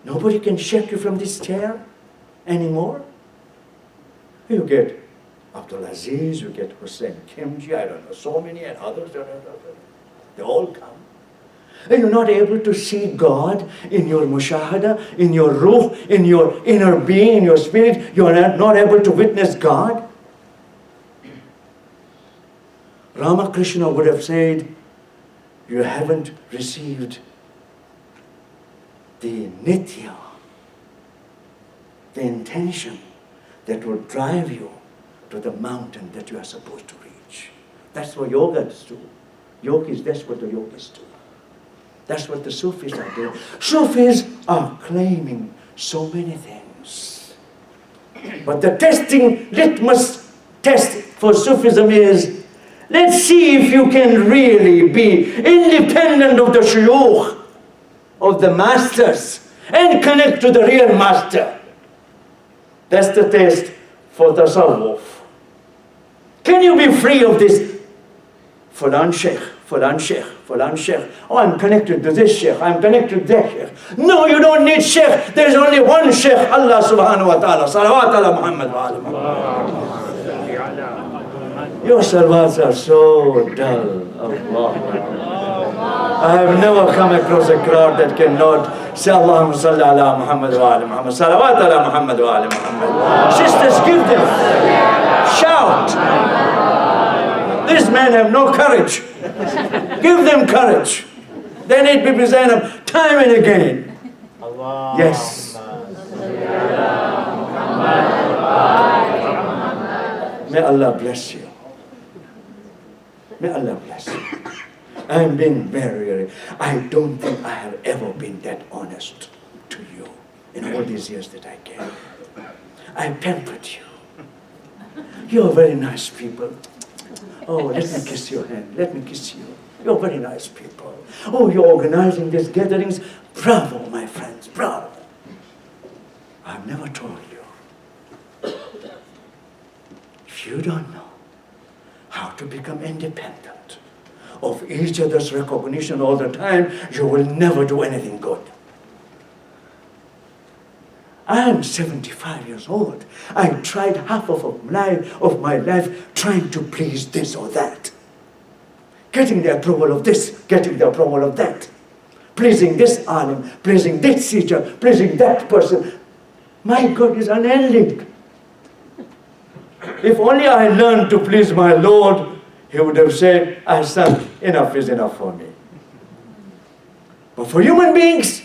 Nobody can shake you from this chair anymore. You get Abdulaziz, you get Hussein Kimji, I don't know, so many and others. They all come. Are you not able to see God in your mushahada, in your ruh, in your inner being, in your spirit? You are not able to witness God? Ramakrishna would have said, you haven't received the nitya, the intention that will drive you to the mountain that you are supposed to reach. That's what yogas do. Yogis, that's what the yogis do. That's what the Sufis are doing. Sufis are claiming so many things. But the litmus test for Sufism is, let's see if you can really be independent of the shuyukh, of the masters, and connect to the real master. That's the test for tasawwuf. Can you be free of this? Fulan sheikh, fulan sheikh, fulan sheikh. Oh, I'm connected to this sheikh, I'm connected to that sheikh. No, you don't need sheikh. There's only one sheikh, Allah subhanahu wa ta'ala. Salawat ala Muhammad wa ala Muhammad. Your salawats are so dull. Allah. I have never come across a crowd that cannot say Allahumma salli ala Muhammad wa ala Muhammad. Salawat ala Muhammad wa ala Muhammad. Sisters, give them. Shout. These men have no courage. Give them courage. They need Bibi Zainab time and again. Yes. May Allah bless you. May Allah bless you. I'm being very, I don't think I have ever been that honest to you in all these years that I came. I pampered you. You're very nice people. Oh, let me kiss your hand. Let me kiss you. You're very nice people. Oh, you're organizing these gatherings. Bravo, my friends. Bravo. I've never told you. If you don't know how to become independent of each other's recognition all the time, you will never do anything good. I am 75 years old. I tried half of my life trying to please this or that. Getting the approval of this, getting the approval of that. Pleasing this alim, pleasing this teacher, pleasing that person. My God is unending. If only I learned to please my Lord, He would have said, Ahsan, enough is enough for me. But for human beings,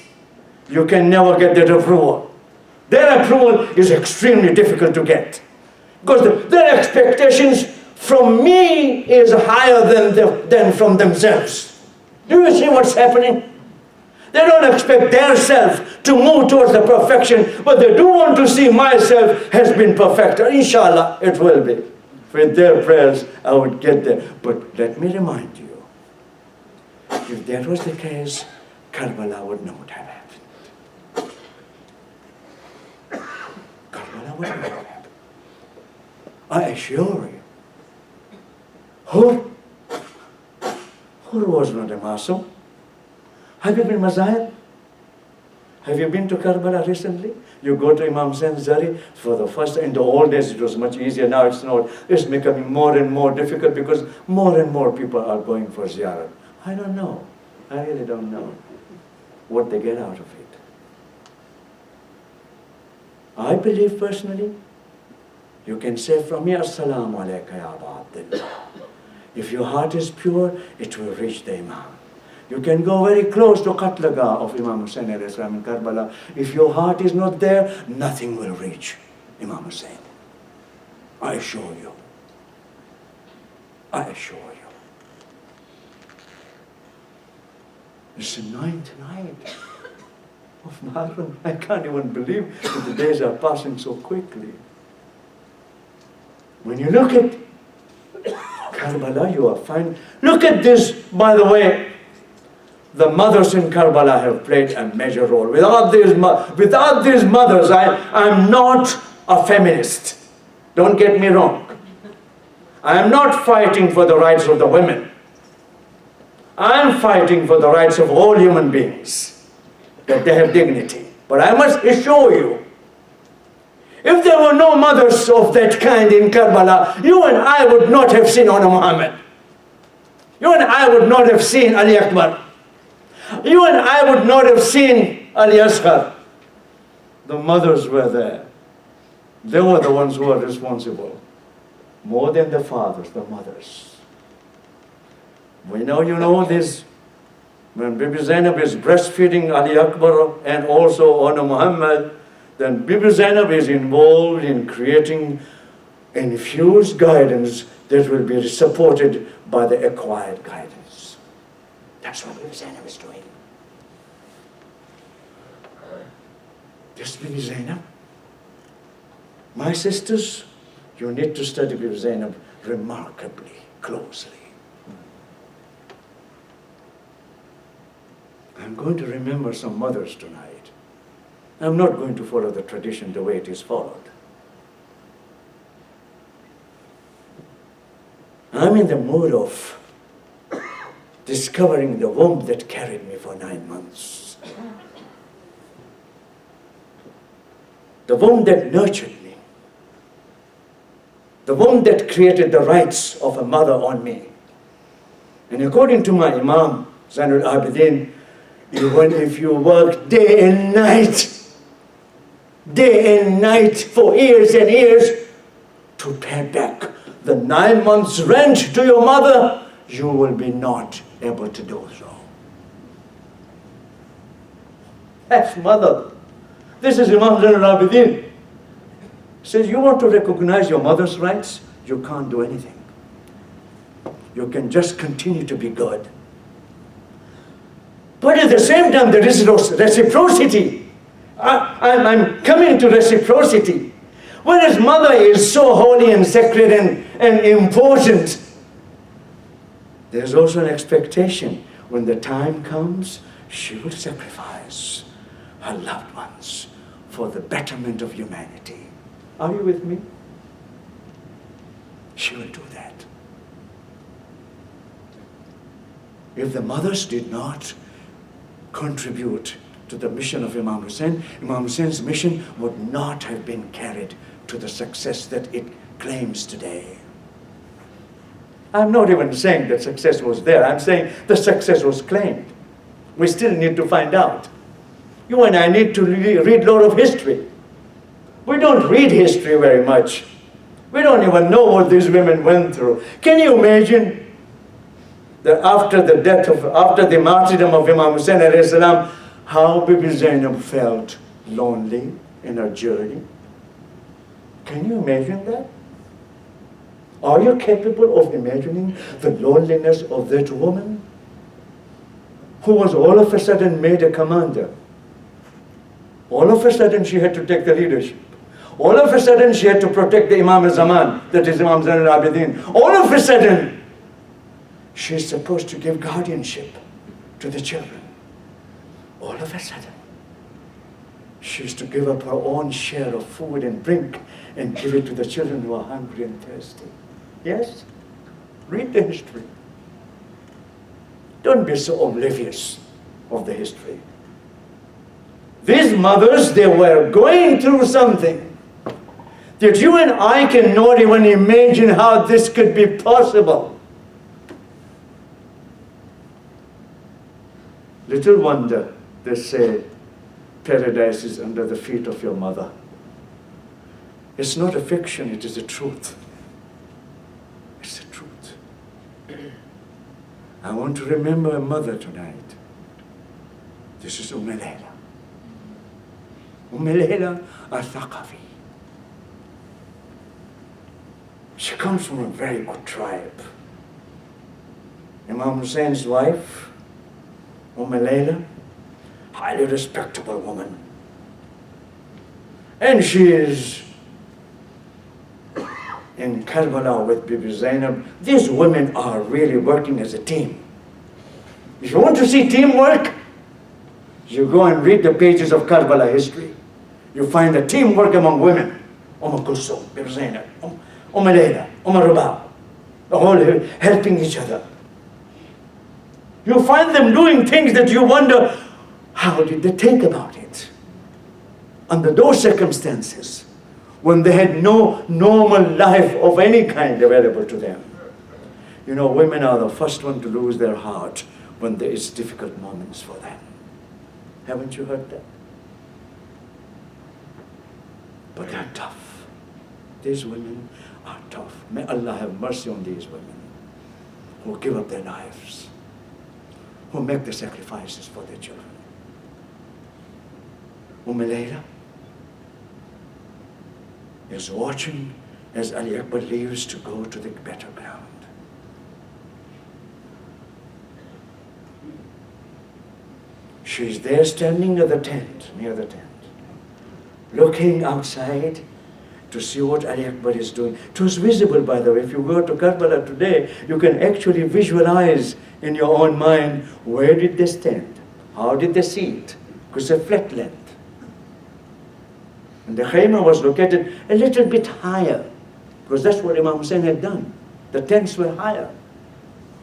you can never get that approval. Their approval is extremely difficult to get. Because their expectations from me is higher than from themselves. Do you see what's happening? They don't expect their self to move towards the perfection, but they do want to see myself has been perfected. Inshallah, it will be. With their prayers, I would get there. But let me remind you, if that was the case, Karbala would not have happened. Karbala would not have happened. I assure you. Hur was not a Masum. Have you been Mazahir? Have you been to Karbala recently? You go to Imam Zanzari for the first, in the old days it was much easier, now it's not. It's becoming more and more difficult because more and more people are going for ziyarat. I don't know. I really don't know what they get out of it. I believe personally, you can say from me, Assalamu alayka ya Aba Abdullah. If your heart is pure, it will reach the Imam. You can go very close to Qatlaga of Imam Hussain alayhi salam in Karbala. If your heart is not there, nothing will reach Imam Hussain. I assure you. I assure you. It's the 9th night of Muharram. I can't even believe that the days are passing so quickly. When you look at Karbala, you are fine. Look at this, by the way. The mothers in Karbala have played a major role. Without these mothers, I'm not a feminist. Don't get me wrong. I am not fighting for the rights of the women. I am fighting for the rights of all human beings, that they have dignity. But I must assure you, if there were no mothers of that kind in Karbala, you and I would not have seen Ona Muhammad. You and I would not have seen Ali Akbar. You and I would not have seen Ali Asghar. The mothers were there. They were the ones who were responsible. More than the fathers, the mothers. We know you know this. When Bibi Zainab is breastfeeding Ali Akbar and also Honor Muhammad, then Bibi Zainab is involved in creating infused guidance that will be supported by the acquired guidance. That's what Bibi Zainab is doing. This Bibi Zainab. My sisters, you need to study Bibi Zainab remarkably closely. I'm going to remember some mothers tonight. I'm not going to follow the tradition the way it is followed. I'm in the mood of discovering the womb that carried me for 9 months. The womb that nurtured me. The womb that created the rights of a mother on me. And according to my Imam, Zainul Abidin, even if you work day and night for years and years to pay back the 9 months rent to your mother, you will be not able to do so. That's mother. This is Imam Zainul Abidin. He says, you want to recognize your mother's rights? You can't do anything. You can just continue to be good. But at the same time, there is reciprocity. I'm coming to reciprocity. Whereas mother is so holy and sacred and important, there's also an expectation. When the time comes, she will sacrifice her loved ones for the betterment of humanity. Are you with me? She will do that. If the mothers did not contribute to the mission of Imam Hussein, Imam Hussein's mission would not have been carried to the success that it claims today. I'm not even saying that success was there. I'm saying the success was claimed. We still need to find out. You and I need to read a lot of history. We don't read history very much. We don't even know what these women went through. Can you imagine that after the martyrdom of Imam Hussein alayhi salam, how Bibi Zainab felt lonely in her journey? Can you imagine that? Are you capable of imagining the loneliness of that woman who was all of a sudden made a commander? All of a sudden she had to take the leadership. All of a sudden she had to protect the Imam al-Zaman, that is Imam Zainul Abidin. All of a sudden she's supposed to give guardianship to the children. All of a sudden she's to give up her own share of food and drink and give it to the children who are hungry and thirsty. Yes? Read the history. Don't be so oblivious of the history. These mothers, they were going through something that you and I cannot even imagine how this could be possible. Little wonder, they say, paradise is under the feet of your mother. It's not a fiction, it is a truth. It's the truth. I want to remember a mother tonight. This is Layla. Layla al-Thaqafi. She comes from a very good tribe. Imam Hussein's wife, Layla, highly respectable woman. And she is in Karbala with Bibi Zainab. These women are really working as a team. If you want to see teamwork, you go and read the pages of Karbala history. You find the teamwork among women. Kulsum, Bibi Zainab, Layla, Rabah, all helping each other. You find them doing things that you wonder, how did they think about it? Under those circumstances, when they had no normal life of any kind available to them. You know, women are the first one to lose their heart when there is difficult moments for them. Haven't you heard that? But they're tough. These women are tough. May Allah have mercy on these women who give up their lives, who make the sacrifices for their children. Layla is watching as Ali Akbar leaves to go to the battleground. She's there standing at the tent, near the tent, looking outside to see what Ali Akbar is doing. It was visible, by the way. If you go to Karbala today, you can actually visualize in your own mind, where did they stand? How did they see it? Because it's a flat land. And the Khaymah was located a little bit higher, because that's what Imam Hussein had done. The tents were higher.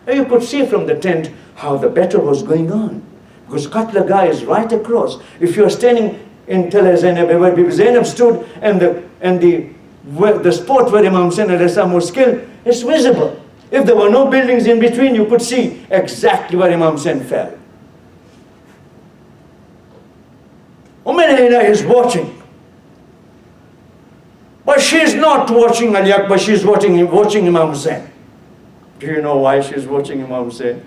And you could see from the tent how the battle was going on. Because Qatlaga is right across. If you're standing in Tel Zainab, where Bibi Zainab stood, and the spot where Imam Hussein was killed, it's visible. If there were no buildings in between, you could see exactly where Imam Hussein fell. Layla is watching. But she's not watching Ali Akbar, she's watching Imam Hussein. Do you know why she's watching Imam Hussein?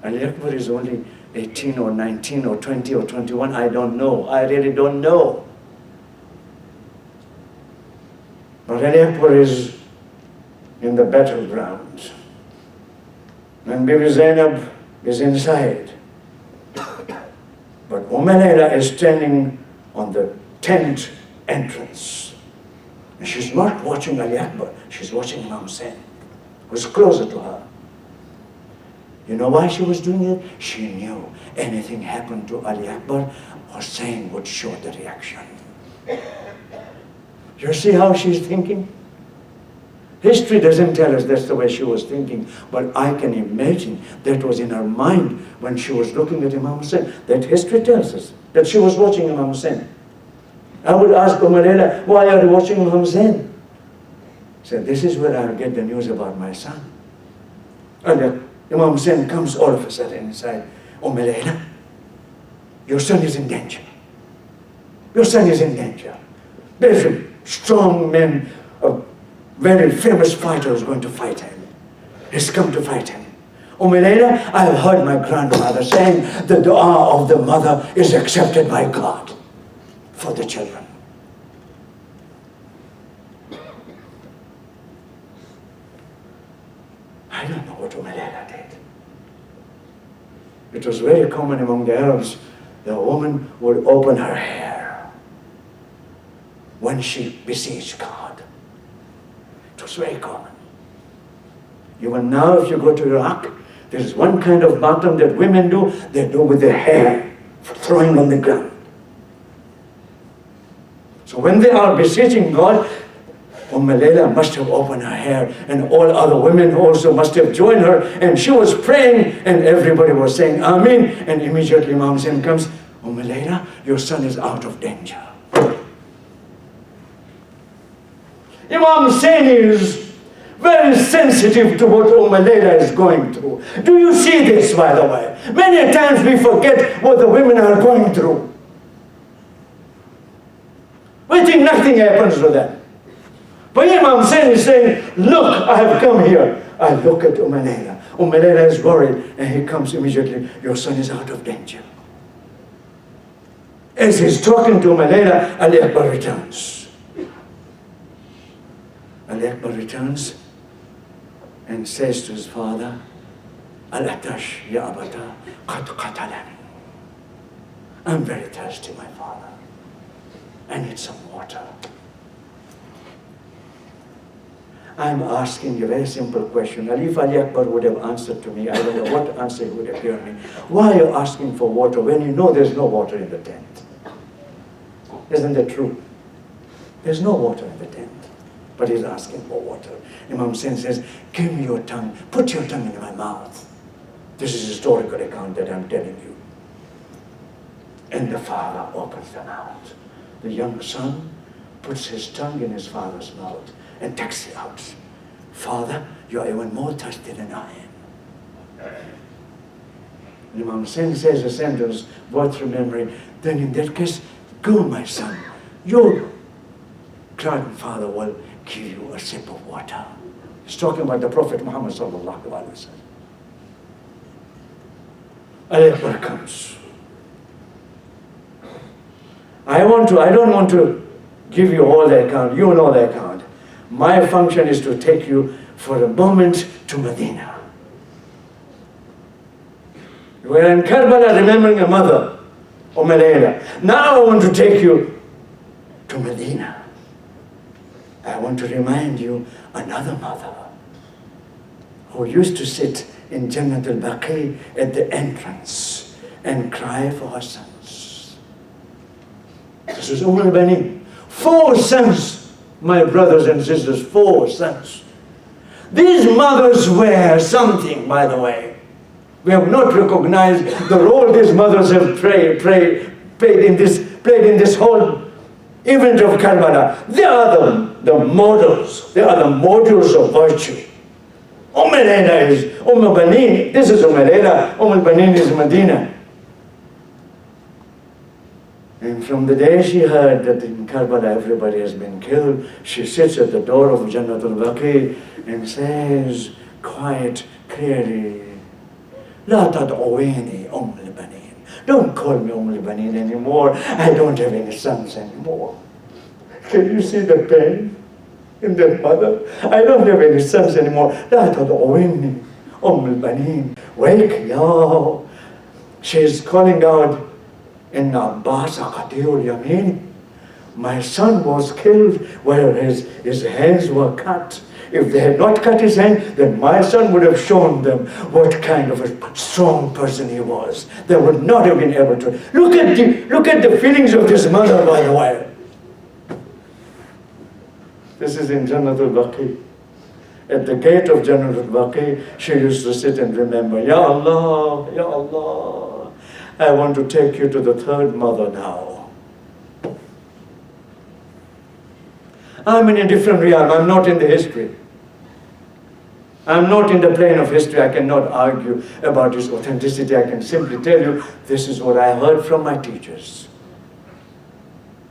Ali Akbar is only 18 or 19 or 20 or 21, I don't know. I really don't know. But Ali Akbar is in the battleground. And Bibi Zainab is inside. But Layla is standing on the tent entrance. And she's not watching Ali Akbar, she's watching Imam Hussein, who's closer to her. You know why she was doing it? She knew anything happened to Ali Akbar, Hussein would show the reaction. You see how she's thinking? History doesn't tell us that's the way she was thinking, but I can imagine that was in her mind when she was looking at Imam Hussein. That history tells us that she was watching Imam Hussein. I would ask Layla, why are you watching Imam Hussein? She said, this is where I'll get the news about my son. And Imam Hussein comes all of a sudden and said, Layla, your son is in danger. Your son is in danger. There's a strong man, a very famous fighter who's going to fight him. He's come to fight him. Layla, I have heard my grandfather saying the dua of the mother is accepted by God for the children. I don't know what Layla did. It was very common among the Arabs. The woman would open her hair when she besieged God. It was very common. Even now, if you go to Iraq, there's one kind of bottom that women do. They do with their hair throwing on the ground. So when they are besieging God, Layla must have opened her hair, and all other women also must have joined her, and she was praying, and everybody was saying Ameen, and immediately Imam Hussein comes, Layla, your son is out of danger. Imam Hussein is very sensitive to what Layla is going through. Do you see this, by the way? Many times we forget what the women are going through. We think nothing happens to them. But Imam Hussein is saying, look, I have come here. I look at Layla. Layla is worried, and he comes immediately, your son is out of danger. As he's talking to Layla, Ali Akbar returns. Ali Akbar returns and says to his father, Al-Atash, ya abata, qad qatalani. I'm very thirsty, my father. I need some water. I'm asking you a very simple question. If Ali Akbar would have answered to me, I don't know what answer he would have given me. Why are you asking for water when you know there's no water in the tent? Isn't that true? There's no water in the tent, but he's asking for water. Imam Hussein says, give me your tongue, put your tongue in my mouth. This is a historical account that I'm telling you. And the father opens the mouth. The young son puts his tongue in his father's mouth and takes it out. Father, you are even more thirsty than I am. Imam Hussain says a sentence worth remembering. Then in that case, go my son. Your grandfather will give you a sip of water. He's talking about the Prophet Muhammad sallallahu alaihi wasallam. Allah comes. I don't want to give you all the account. You know the account. My function is to take you for a moment to Medina. You were in Karbala remembering your mother, Layla. Now I want to take you to Medina. I want to remind you another mother who used to sit in Jannat al-Baqi at the entrance and cry for her sons. This is al-Banin. 4 sons, my brothers and sisters, 4 sons. These mothers were something, by the way. We have not recognized the role these mothers have played in this whole event of Karbala. They are the models. They are the models of virtue. Layla is Banin. This is Layla. Banin is Medina. And from the day she heard that in Karbala everybody has been killed, she sits at the door of Jannat al-Baqi and says, quiet, clearly, La tad'uwini al-Banin. Don't call me al-Banin anymore. I don't have any sons anymore. Can you see the pain in that mother? I don't have any sons anymore. La tad'uwini al-Banin. Wake, ya. She's calling out, Inna Abbas Qati'ul Yamin. My son was killed where his hands were cut. If they had not cut his hand, then my son would have shown them what kind of a strong person he was. They would not have been able to. Look at the feelings of this mother, by the way. This is in Jannat al-Baqi. At the gate of Jannat al-Baqi, she used to sit and remember, Ya Allah, Ya Allah, I want to take you to the 3rd mother now. I'm in a different realm. I'm not in the history. I'm not in the plane of history. I cannot argue about its authenticity. I can simply tell you, this is what I heard from my teachers.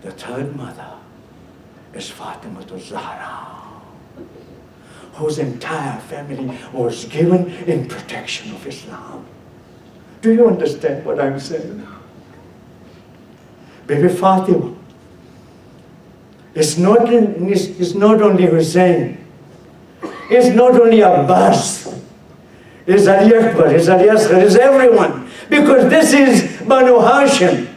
The 3rd mother is Fatima Zahra, whose entire family was given in protection of Islam. Do you understand what I'm saying? Baby Fatima is not only Hussein, it's not only Abbas, it's Ali Akbar, it's Ali Asghar, it's everyone. Because this is Banu Hashim.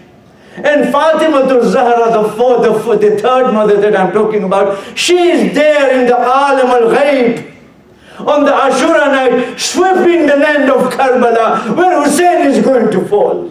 And Fatima Zahra, the 3rd mother that I'm talking about, she is there in the Alam al-Ghaib, on the Ashura night, sweeping the land of Karbala, where Hussein is going to fall.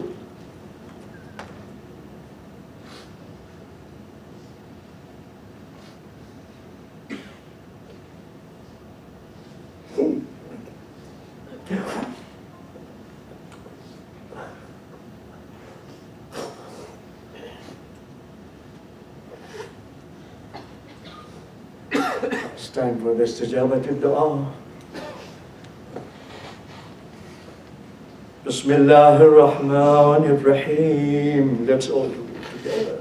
It's time for the istijabat al-du'a. Bismillahir Rahmanir Rahim. Let's all do it together.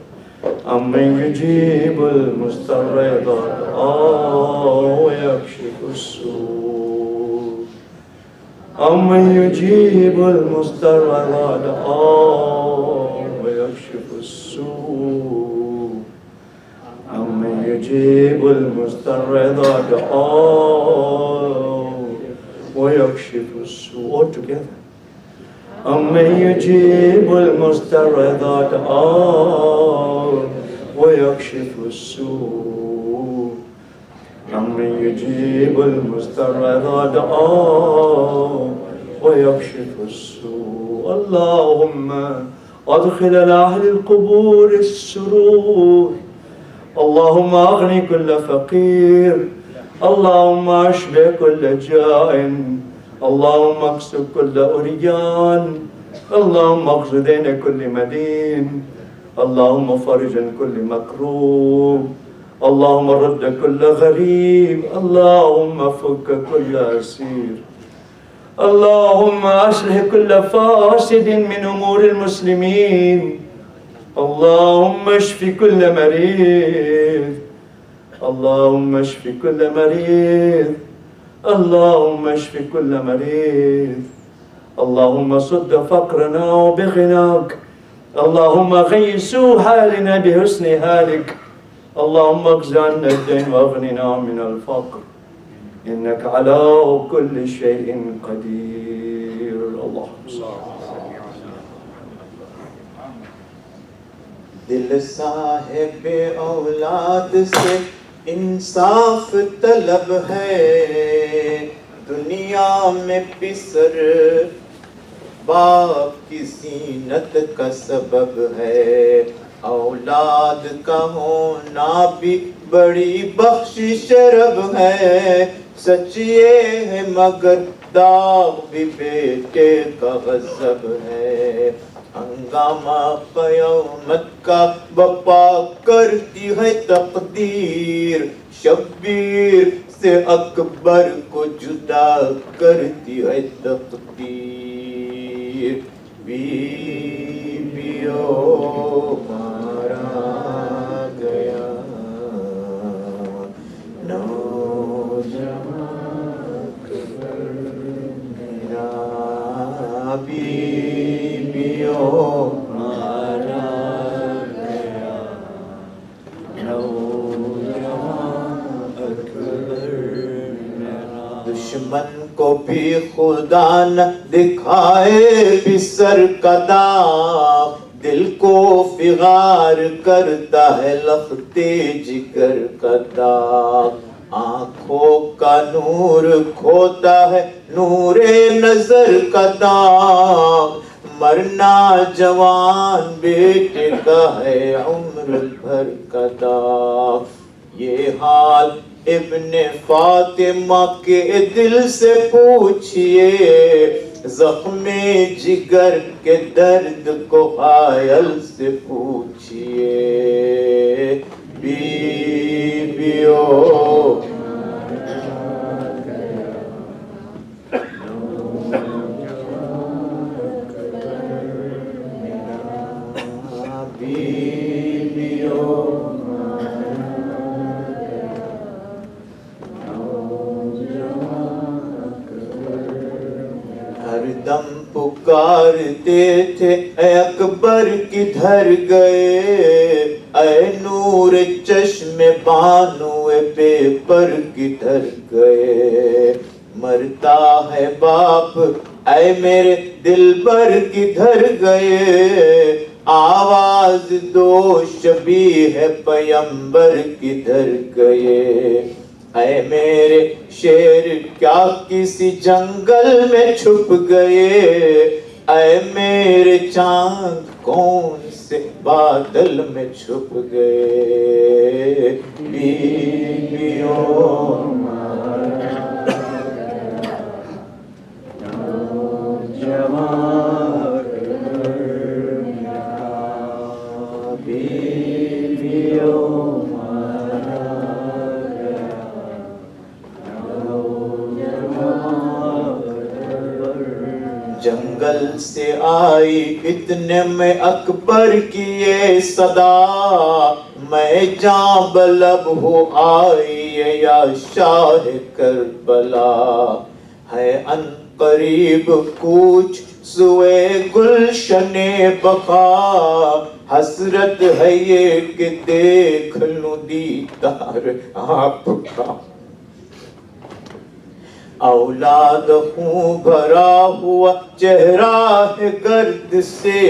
Amman yujibul mustarra wa yakshifu as-su'. Amman yujibul mustarra wa yakshifu as-su'. Amman yujibul mustarra wa yakshifu as-su'. All together. أمن يجيب المضطر إذا دعاه ويكشف السوء أمن يجيب المضطر إذا دعاه ويكشف السوء اللهم أدخل أهل القبور السرور اللهم أغني كل فقير اللهم أشبع كل جائع اللهم اكسب كل أريان اللهم اقض دين كل مدين اللهم فرج عن كل مكروب اللهم رد كل غريب اللهم فك كل أسير اللهم أصلح كل فاسد من أمور المسلمين. اللهم اشف كل مريض. اللهم اشف كل مريض. اللهم اشف كل مريض. اللهم صد فقرنا وبغناك. اللهم غيث حالنا بحسن حالك. اللهم اجز عنا الدين واغننا من الفقر إنك على كل شيء قدير. اللهم صل. दिल साहिब औलाद से इंसाफ तलब है, दुनिया में पिसर बाप की ज़ीनत का सबब है। औलाद का होना भी बड़ी बख्शिश रब है, सच ये है मगर दाग भी बेटे का गज़ब है। हंगामा क़यामत का बपा करती है तकदीर, शब्बीर से अकबर को जुदा करती है तकदीर। बीबियों मारा गया नौजवान मेरा, बीबियों मारा गया नौजवान अकबर मेरा। दुश्मन को भी खुदा न दिखाए बिसर का दाग, दिल को फिगार करता है लख्ते जिगर का दाग। आँखों का नूर खोता है नूरे नजर का दाग, मरना जवान बेटे का है उम्र भर का दाग। ये हाल इब्ने फातिमा के दिल से पूछिए, ज़ख्मे जिगर के दर्द को घायल से पूछिए। बीबियों हरदम पुकारते थे ऐ अकबर किधर गए, ऐ नूर चश्मे बानुए पेपर किधर गए। मरता है बाप ऐ मेरे दिलबर किधर गए, आवाज दो शबीह है पैगंबर किधर गए। ऐ मेरे शेर क्या किसी जंगल में छुप गए, ऐ मेरे चांद कौन से बादल में छुप गए। बीबियों नौजवान बीबियों जंगल से आई इतने में अकबर की ये सदा, मैं जां बलब हो आई या शाह करबला। है अन करीब कूच सुए गुलशने बका, हसरत है ये कि देख लूं दीदार आपका। औलाद हूँ भरा हुआ चेहरा है गर्द से,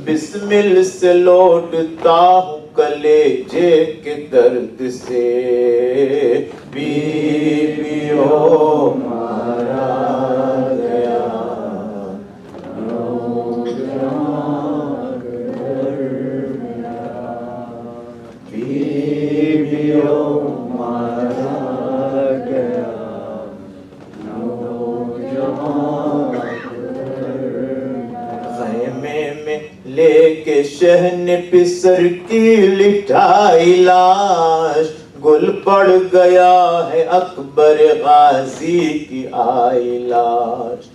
बिस्मिल से लौटता हूँ कलेजे के दर्द से। बीबियों मारा गया बीबियों मारा गया। खैमे में लेके शहन पिसर की लिटाई लाश, गुल पड़ गया है अकबर गाजी की आई लाश।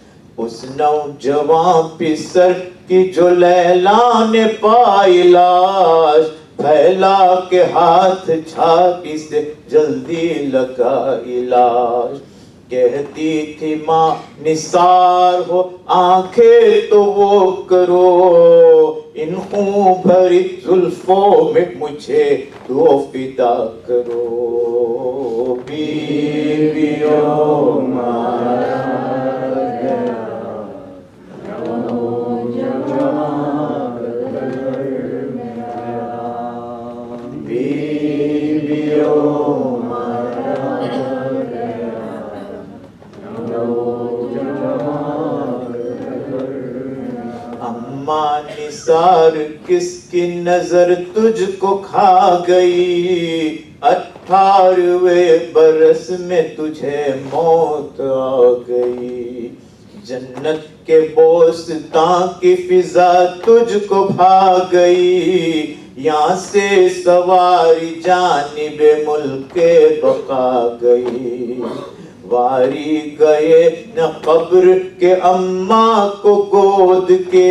उस नौजवान पिसर की जो लैला ने पाई लाश, फैला के हाथ छाती से जल्दी लगा इलाज। कहती थी माँ निसार हो आंखें तो वो करो, इन खून भरी जुल्फों में मुझे दो फिदा करो। बीवियों मारा गया अम्मा निसार किसकी नजर तुझको खा गई, 18वें बरस में तुझे मौत आ गई। जन्नत के बोस्तां की फिजा तुझको भा गई, यहाँ से सवारी जानिबे मुल्के बका गई। वारी गए न कब्र के अम्मा को गोद के,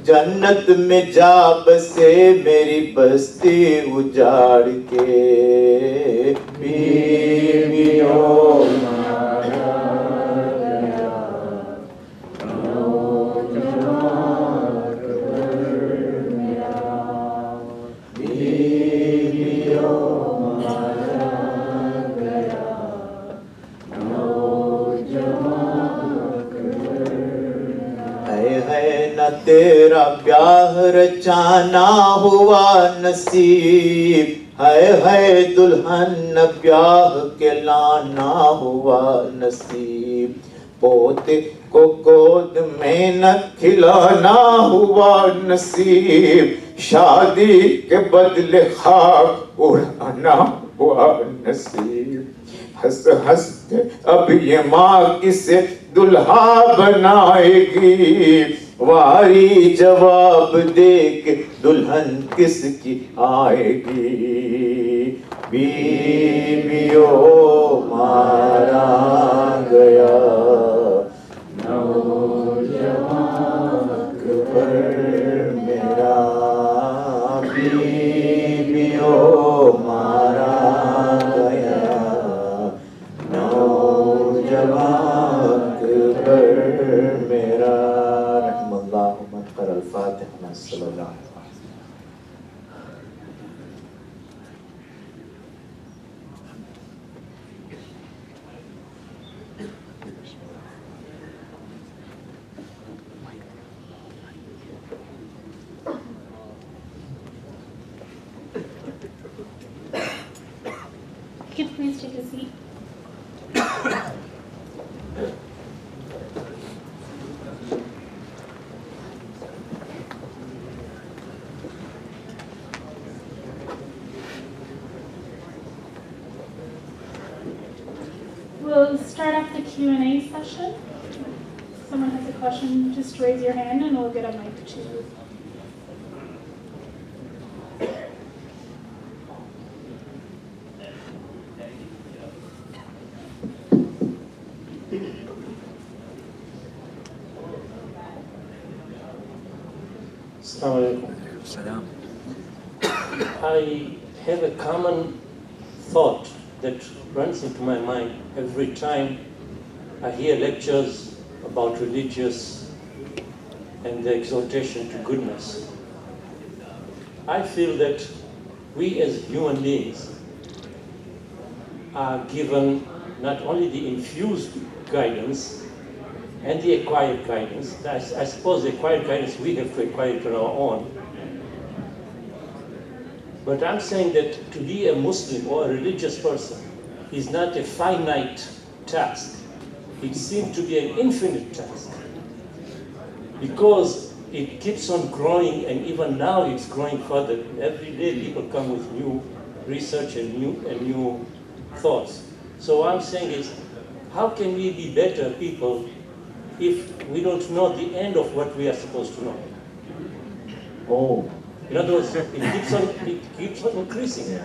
जन्नत में जा बसे मेरी बस्ती उजाड़ के। बीवियों मारा गया बीवियों न तेरा ब्याह रचाना हुआ नसीब, है दुल्हन न ब्याह के लाना हुआ नसीब। पोते को गोद में न खिलाना हुआ नसीब, शादी के बदले खाक उड़ाना हुआ नसीब। हंस हंस के अब ये माँ किसे दुल्हा बनाएगी, वारी जवाब दे के दुल्हन किसकी आएगी। बीवियों मारा गया नौजवान अकबर मेरा, बीवियों मारा गया नौजवान अकबर मेरा। अल-फातिहा सल्लल्लाहु अलैहि Can you please take a seat? We'll start off the Q&A session. If someone has a question, just raise your hand and we'll get a mic to you. Assalamu alaikum. I have a common thought that runs into my mind every time I hear lectures about religious and the exaltation to goodness. I feel that we as human beings are given not only the infused guidance and the acquired guidance. I suppose the acquired guidance we have to acquire it on our own. But I'm saying that to be a Muslim or a religious person is not a finite task. It seems to be an infinite task, because it keeps on growing, and even now it's growing further. Every day people come with new research and new thoughts. So what I'm saying is, how can we be better people if we don't know the end of what we are supposed to know? Oh. In other words, it keeps on increasing.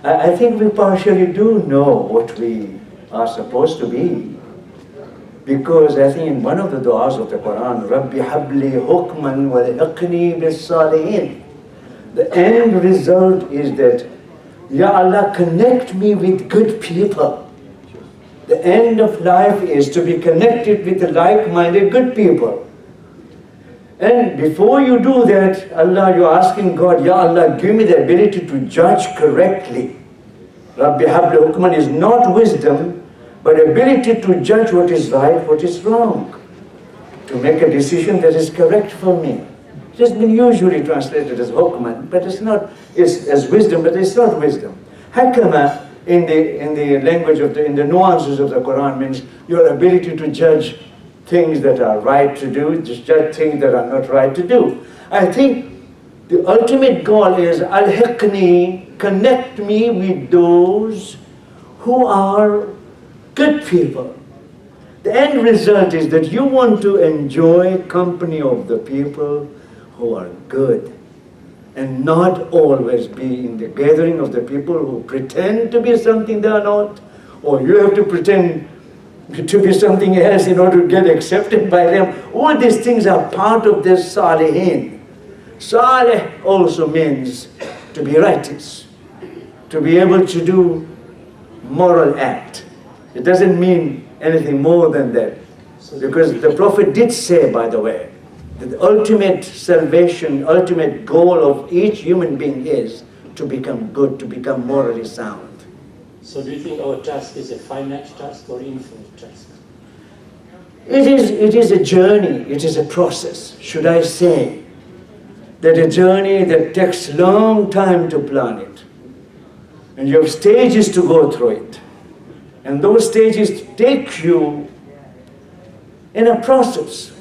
I think we partially do know what we are supposed to be. Because I think in one of the du'as of the Quran, Rabbi habli hukman wa liqni bis salihin. The end result is that, Ya Allah, connect me with good people. The end of life is to be connected with the like-minded good people. And before you do that, Allah, you're asking God, Ya Allah, give me the ability to judge correctly. Rabbi habli hukman is not wisdom, but ability to judge what is right, what is wrong. To make a decision that is correct for me. It has been usually translated as hukman, but it's not, it's as wisdom, but it's not wisdom. Hakama, in the language of in the nuances of the Quran, means your ability to judge things that are right to do, just judge things that are not right to do. I think the ultimate goal is al-hiqni, connect me with those who are good people. The end result is that you want to enjoy company of the people who are good and not always be in the gathering of the people who pretend to be something they are not, or you have to pretend to be something else in order to get accepted by them. All these things are part of this salihin. Salih also means to be righteous, to be able to do moral act. It doesn't mean anything more than that. Because the Prophet did say, by the way, that the ultimate salvation, ultimate goal of each human being is to become good, to become morally sound. So do you think our task is a finite task or infinite task? It is a journey, it is a process. Should I say that a journey that takes long time to plan it, and you have stages to go through it, and those stages take you in a process.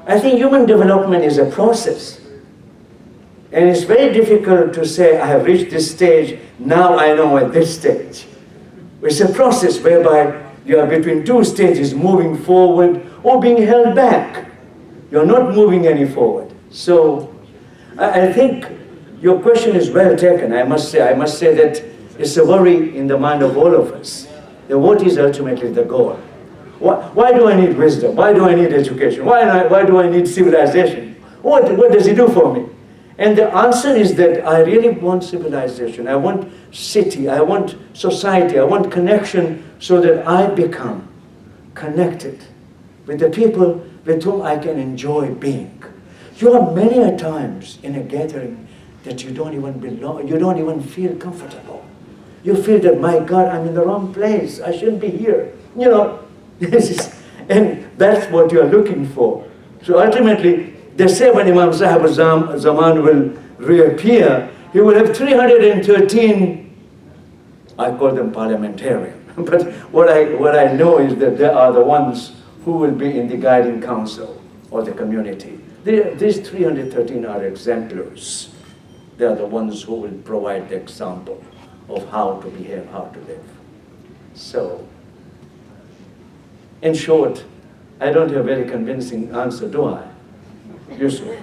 I think human development is a process. And it's very difficult to say, I have reached this stage, now I know at this stage. It's a process whereby you are between two stages, moving forward or being held back. You're not moving any forward. So I think your question is well taken. I must say that it's a worry in the mind of all of us. That what is ultimately the goal? Why do I need wisdom? Why do I need education? Why do I need civilization? What does it do for me? And the answer is that I really want civilization. I want city. I want society. I want connection so that I become connected with the people with whom I can enjoy being. You are many a times in a gathering that you don't even belong, you don't even feel comfortable. You feel that, my God, I'm in the wrong place. I shouldn't be here. You know, and that's what you're looking for. So ultimately, they say when Imam Sahib Zaman will reappear, he will have 313, I call them parliamentarian. But what I know is that they are the ones who will be in the guiding council or the community. These 313 are exemplars. They are the ones who will provide the example of how to behave, how to live. So, in short, I don't have a very convincing answer, do I? Yusuf?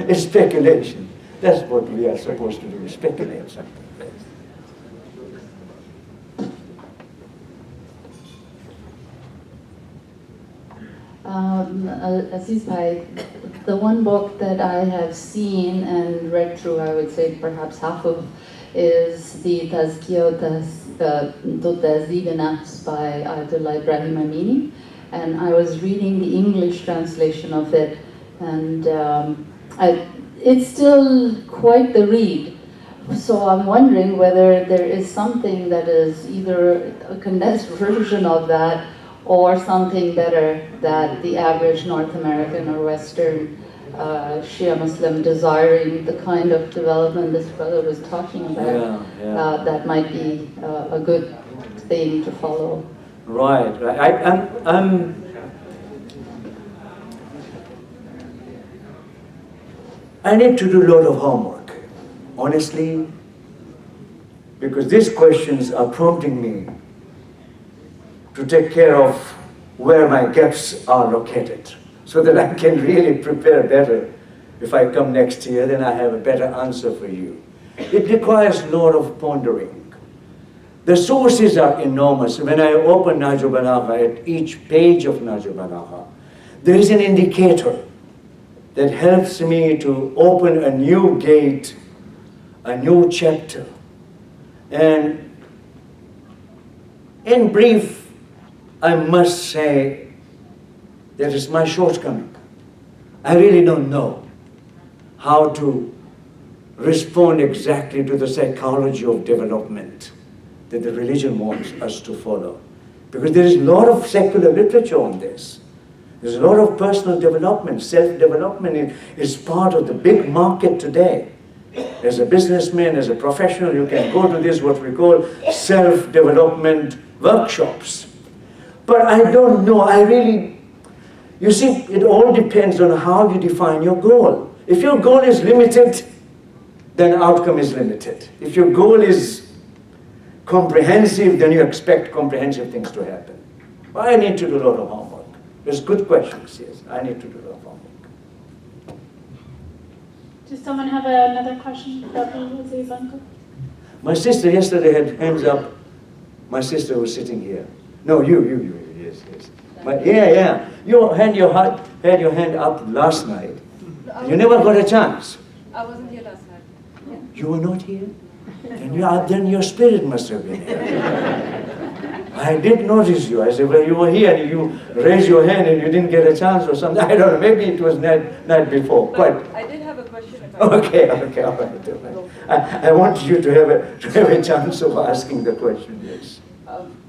It's speculation. That's what we are supposed to do, speculate something. Aziz Bhai, the one book that I have seen and read through, I would say perhaps half of, is the Tazkiyah Tahzib Nafs by Ayatollah Ibrahim Amini. And I was reading the English translation of it, and it's still quite the read. So I'm wondering whether there is something that is either a condensed version of that or something better that the average North American or Western Shia Muslim desiring the kind of development this brother was talking about, that might be a good thing to follow. Right. I need to do a lot of homework, honestly, because these questions are prompting me to take care of where my gaps are located, so that I can really prepare better. If I come next year, then I have a better answer for you. It requires a lot of pondering. The sources are enormous. When I open Nahj al-Balagha, at each page of Nahj al-Balagha, there is an indicator that helps me to open a new gate, a new chapter. And in brief, I must say that is my shortcoming. I really don't know how to respond exactly to the psychology of development that the religion wants us to follow. Because there is a lot of secular literature on this. There's a lot of personal development, self-development is part of the big market today. As a businessman, as a professional, you can go to this, what we call self-development workshops. But I don't know, you see, it all depends on how you define your goal. If your goal is limited, then outcome is limited. If your goal is comprehensive, then you expect comprehensive things to happen. But I need to do a lot of homework. There's good questions, yes. I need to do a lot of homework. Does someone have another question for Abdulaziz, uncle? My sister yesterday had hands up. My sister was sitting here. No, you, yes. Yeah. You had your hand up last night. You never got a chance. I wasn't here last night. Yeah. You were not here? Then your spirit must have been here. I did notice you. I said, well, you were here and you raised your hand and you didn't get a chance or something. I don't know, maybe it was night before. But I did have a question. If I Okay, all right. I want you to have a chance of asking the question, yes.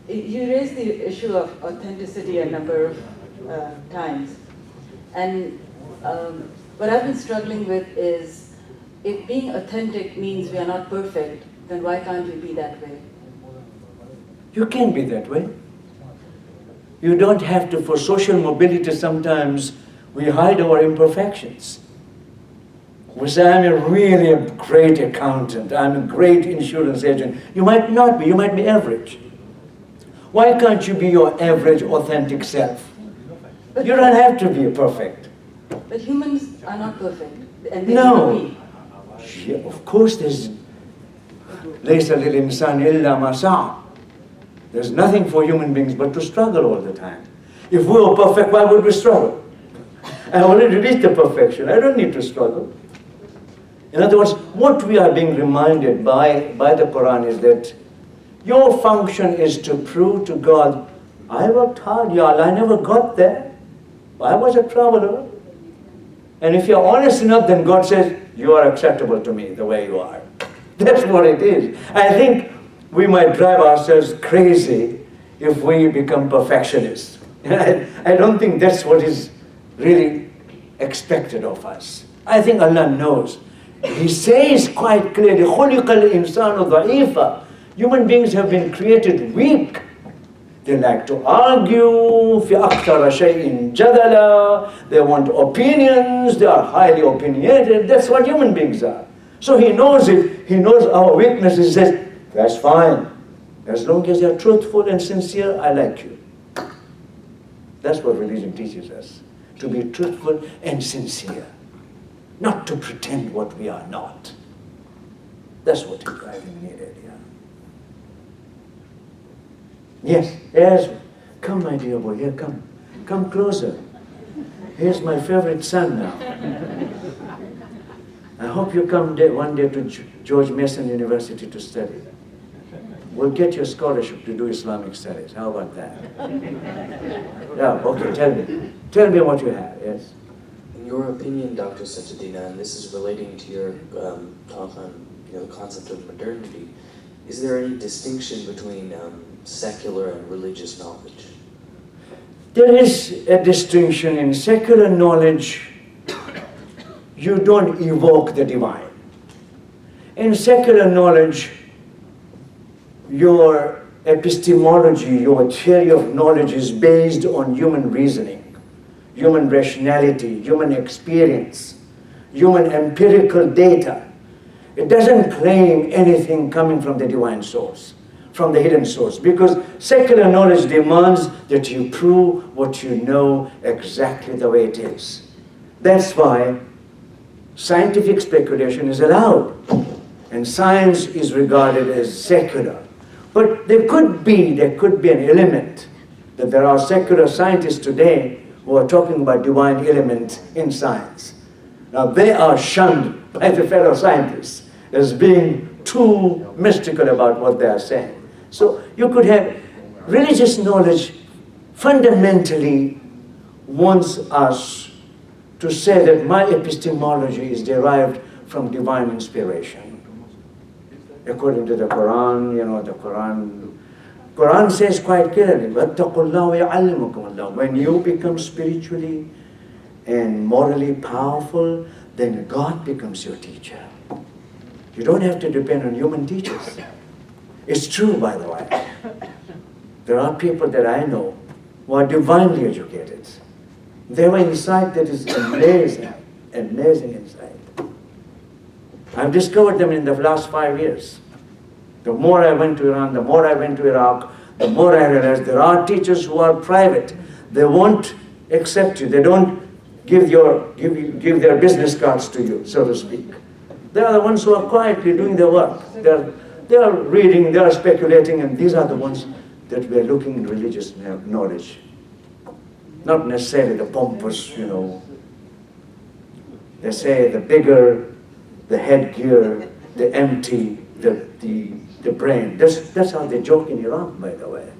You raised the issue of authenticity a number of times. And what I've been struggling with is, if being authentic means we are not perfect, then why can't we be that way? You can be that way. You don't have to, for social mobility sometimes we hide our imperfections. We say, I'm really a great accountant, I'm a great insurance agent. You might not be, you might be average. Why can't you be your average, authentic self? You don't have to be perfect. But humans are not perfect. And they No. can be. Yeah, of course there's لَيْسَ لِلْإِنسَانِ إِلَّا مَا سَعَى. There's nothing for human beings but to struggle all the time. If we were perfect, why would we struggle? I already reached the perfection. I don't need to struggle. In other words, what we are being reminded by the Quran is that your function is to prove to God, I worked hard, Ya Allah, I never got there. I was a traveler. And if you're honest enough, then God says, you are acceptable to me the way you are. That's what it is. I think we might drive ourselves crazy if we become perfectionists. I don't think that's what is really expected of us. I think Allah knows. He says quite clearly, خُلِقَ الْإِنسَانُ ضَعِيفًا. Human beings have been created weak. They like to argue, فِي أَكْثَرَ شَيْءٍ جَدَلًا. They want opinions, they are highly opinionated. That's what human beings are. So He knows it. He knows our weaknesses. He says, that's fine. As long as you're truthful and sincere, I like you. That's what religion teaches us. To be truthful and sincere. Not to pretend what we are not. That's what I think needed, yeah. Yes. Come, my dear boy, here, come. Come closer. Here's my favorite son now. I hope you come one day to George Mason University to study. We'll get you a scholarship to do Islamic studies. How about that? Yeah, okay, tell me. Tell me what you have, yes? In your opinion, Dr. Sachedina, and this is relating to your talk on the concept of modernity, is there any distinction between secular and religious knowledge? There is a distinction. In secular knowledge, you don't evoke the divine. In secular knowledge, your epistemology, your theory of knowledge is based on human reasoning, human rationality, human experience, human empirical data. It doesn't claim anything coming from the divine source, from the hidden source, because secular knowledge demands that you prove what you know exactly the way it is. That's why scientific speculation is allowed. and science is regarded as secular. But there could be an element that there are secular scientists today who are talking about divine element in science. Now they are shunned by the fellow scientists as being too mystical about what they are saying. So you could have religious knowledge fundamentally wants us to say that my epistemology is derived from divine inspiration. According to the Quran, the Quran says quite clearly, وَاتَّقُوا اللَّهَ وَيَعَلِّمُكُمُ اللَّهُ. When you become spiritually and morally powerful, then God becomes your teacher. You don't have to depend on human teachers. It's true, by the way. There are people that I know who are divinely educated. They have an insight that is amazing, amazing insight. I've discovered them in the last 5 years. The more I went to Iran, the more I went to Iraq, the more I realized there are teachers who are private. They won't accept you. They don't give their business cards to you, so to speak. They are the ones who are quietly doing their work. They are reading, they are speculating, and these are the ones that we are looking in religious knowledge. Not necessarily the pompous, They say the bigger the headgear, the empty, the brain. That's how they joke in Iraq, by the way.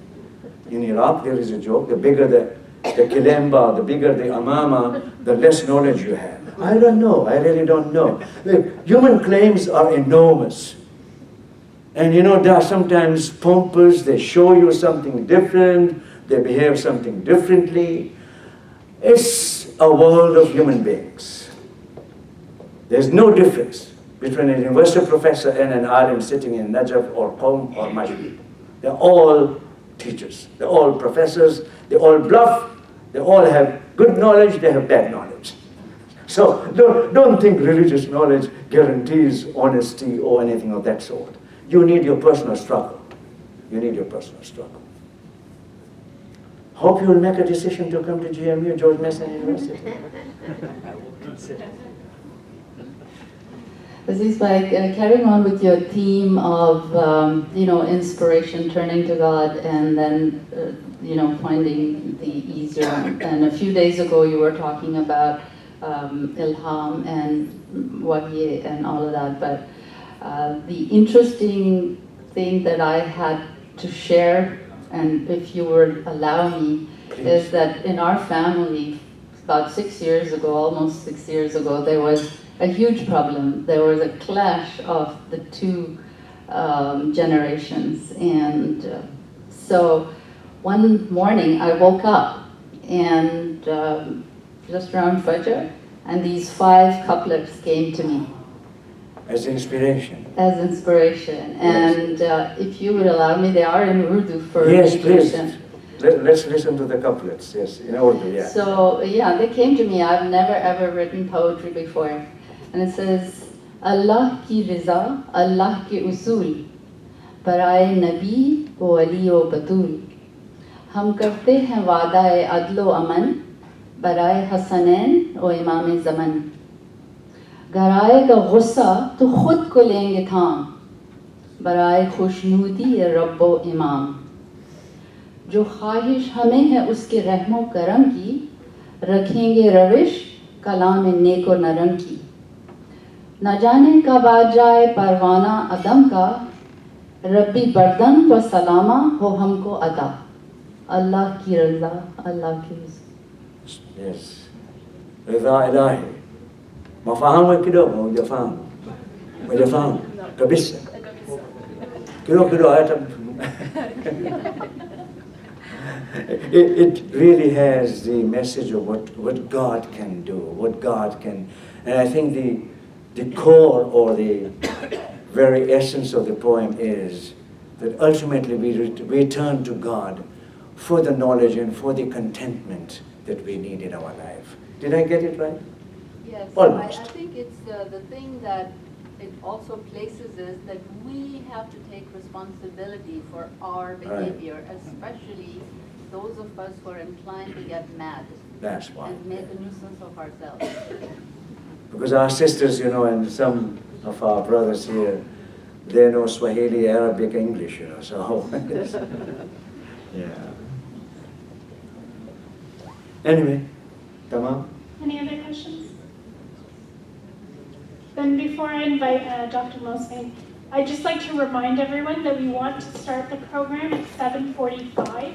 In Iraq, there is a joke. The bigger the kilemba, the bigger the amama, the less knowledge you have. I don't know. I really don't know. Look, human claims are enormous. And they are sometimes pompous. They show you something different. They behave something differently. It's a world of human beings. There's no difference between a university professor and an alim sitting in Najaf or Qom or Majid. They're all teachers. They're all professors. They all bluff. They all have good knowledge. They have bad knowledge. So don't think religious knowledge guarantees honesty or anything of that sort. You need your personal struggle. You need your personal struggle. Hope you will make a decision to come to GMU, George Mason University. Aziz Bhai, carrying on with your theme of, inspiration, turning to God, and then, finding the easier. And a few days ago, you were talking about ilham and wahi and all of that. But the interesting thing that I had to share, and if you would allow me, is that in our family, about 6 years ago, almost 6 years ago, there was a huge problem. There was a clash of the two generations. And so one morning I woke up and just around Fajr, and these 5 couplets came to me. As inspiration. As inspiration. And if you would allow me, they are in Urdu for Yes, please. meditation. Let's listen to the couplets, yes, in Urdu, yeah. So, they came to me. I've never ever written poetry before. And it says, Allah ki riza, Allah ke usul, baraye nabi o wali o batul. Hum karte hain wa'da-e adl o aman, baraye Hasanain o imam-e zaman. Gar aayega ghussa to khud ko lenge tham, baraye khushnudi-e Rabb o imam. जो ख्वाहिश हमें है उसके रहमो करम की, रखेंगे रविश कलाम नेको नरम की. न जाने कब आ जाए परवाना अदम का, रब्बी बर्दन व सलामा हो हमको अता. अल्लाह की रज़ा, अल्लाह की रज़ा. Yes. Rida ilahi. Mafahamu kidogo, hujafahamu. Hujafahamu kabisa. Kidogo hata It really has the message of what God can do, what God can, and I think the core or the very essence of the poem is that ultimately we return to God for the knowledge and for the contentment that we need in our life. Did I get it right? Yes, Almost. I think it's the thing that it also places is that we have to take responsibility for our behavior, especially those of us who are inclined to get mad. That's why. And make a nuisance of ourselves. Because our sisters, and some of our brothers here, They know Swahili, Arabic, English, so. Yeah. Anyway, tamam? Any other questions? Then before I invite Dr. Mosme, I'd just like to remind everyone that we want to start the program at 7:45.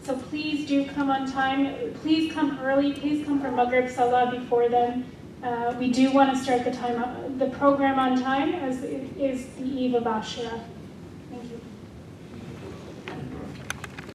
So please do come on time. Please come early. Please come for Maghrib Salah before then. We do want to start the program on time, as it is the eve of Ashura.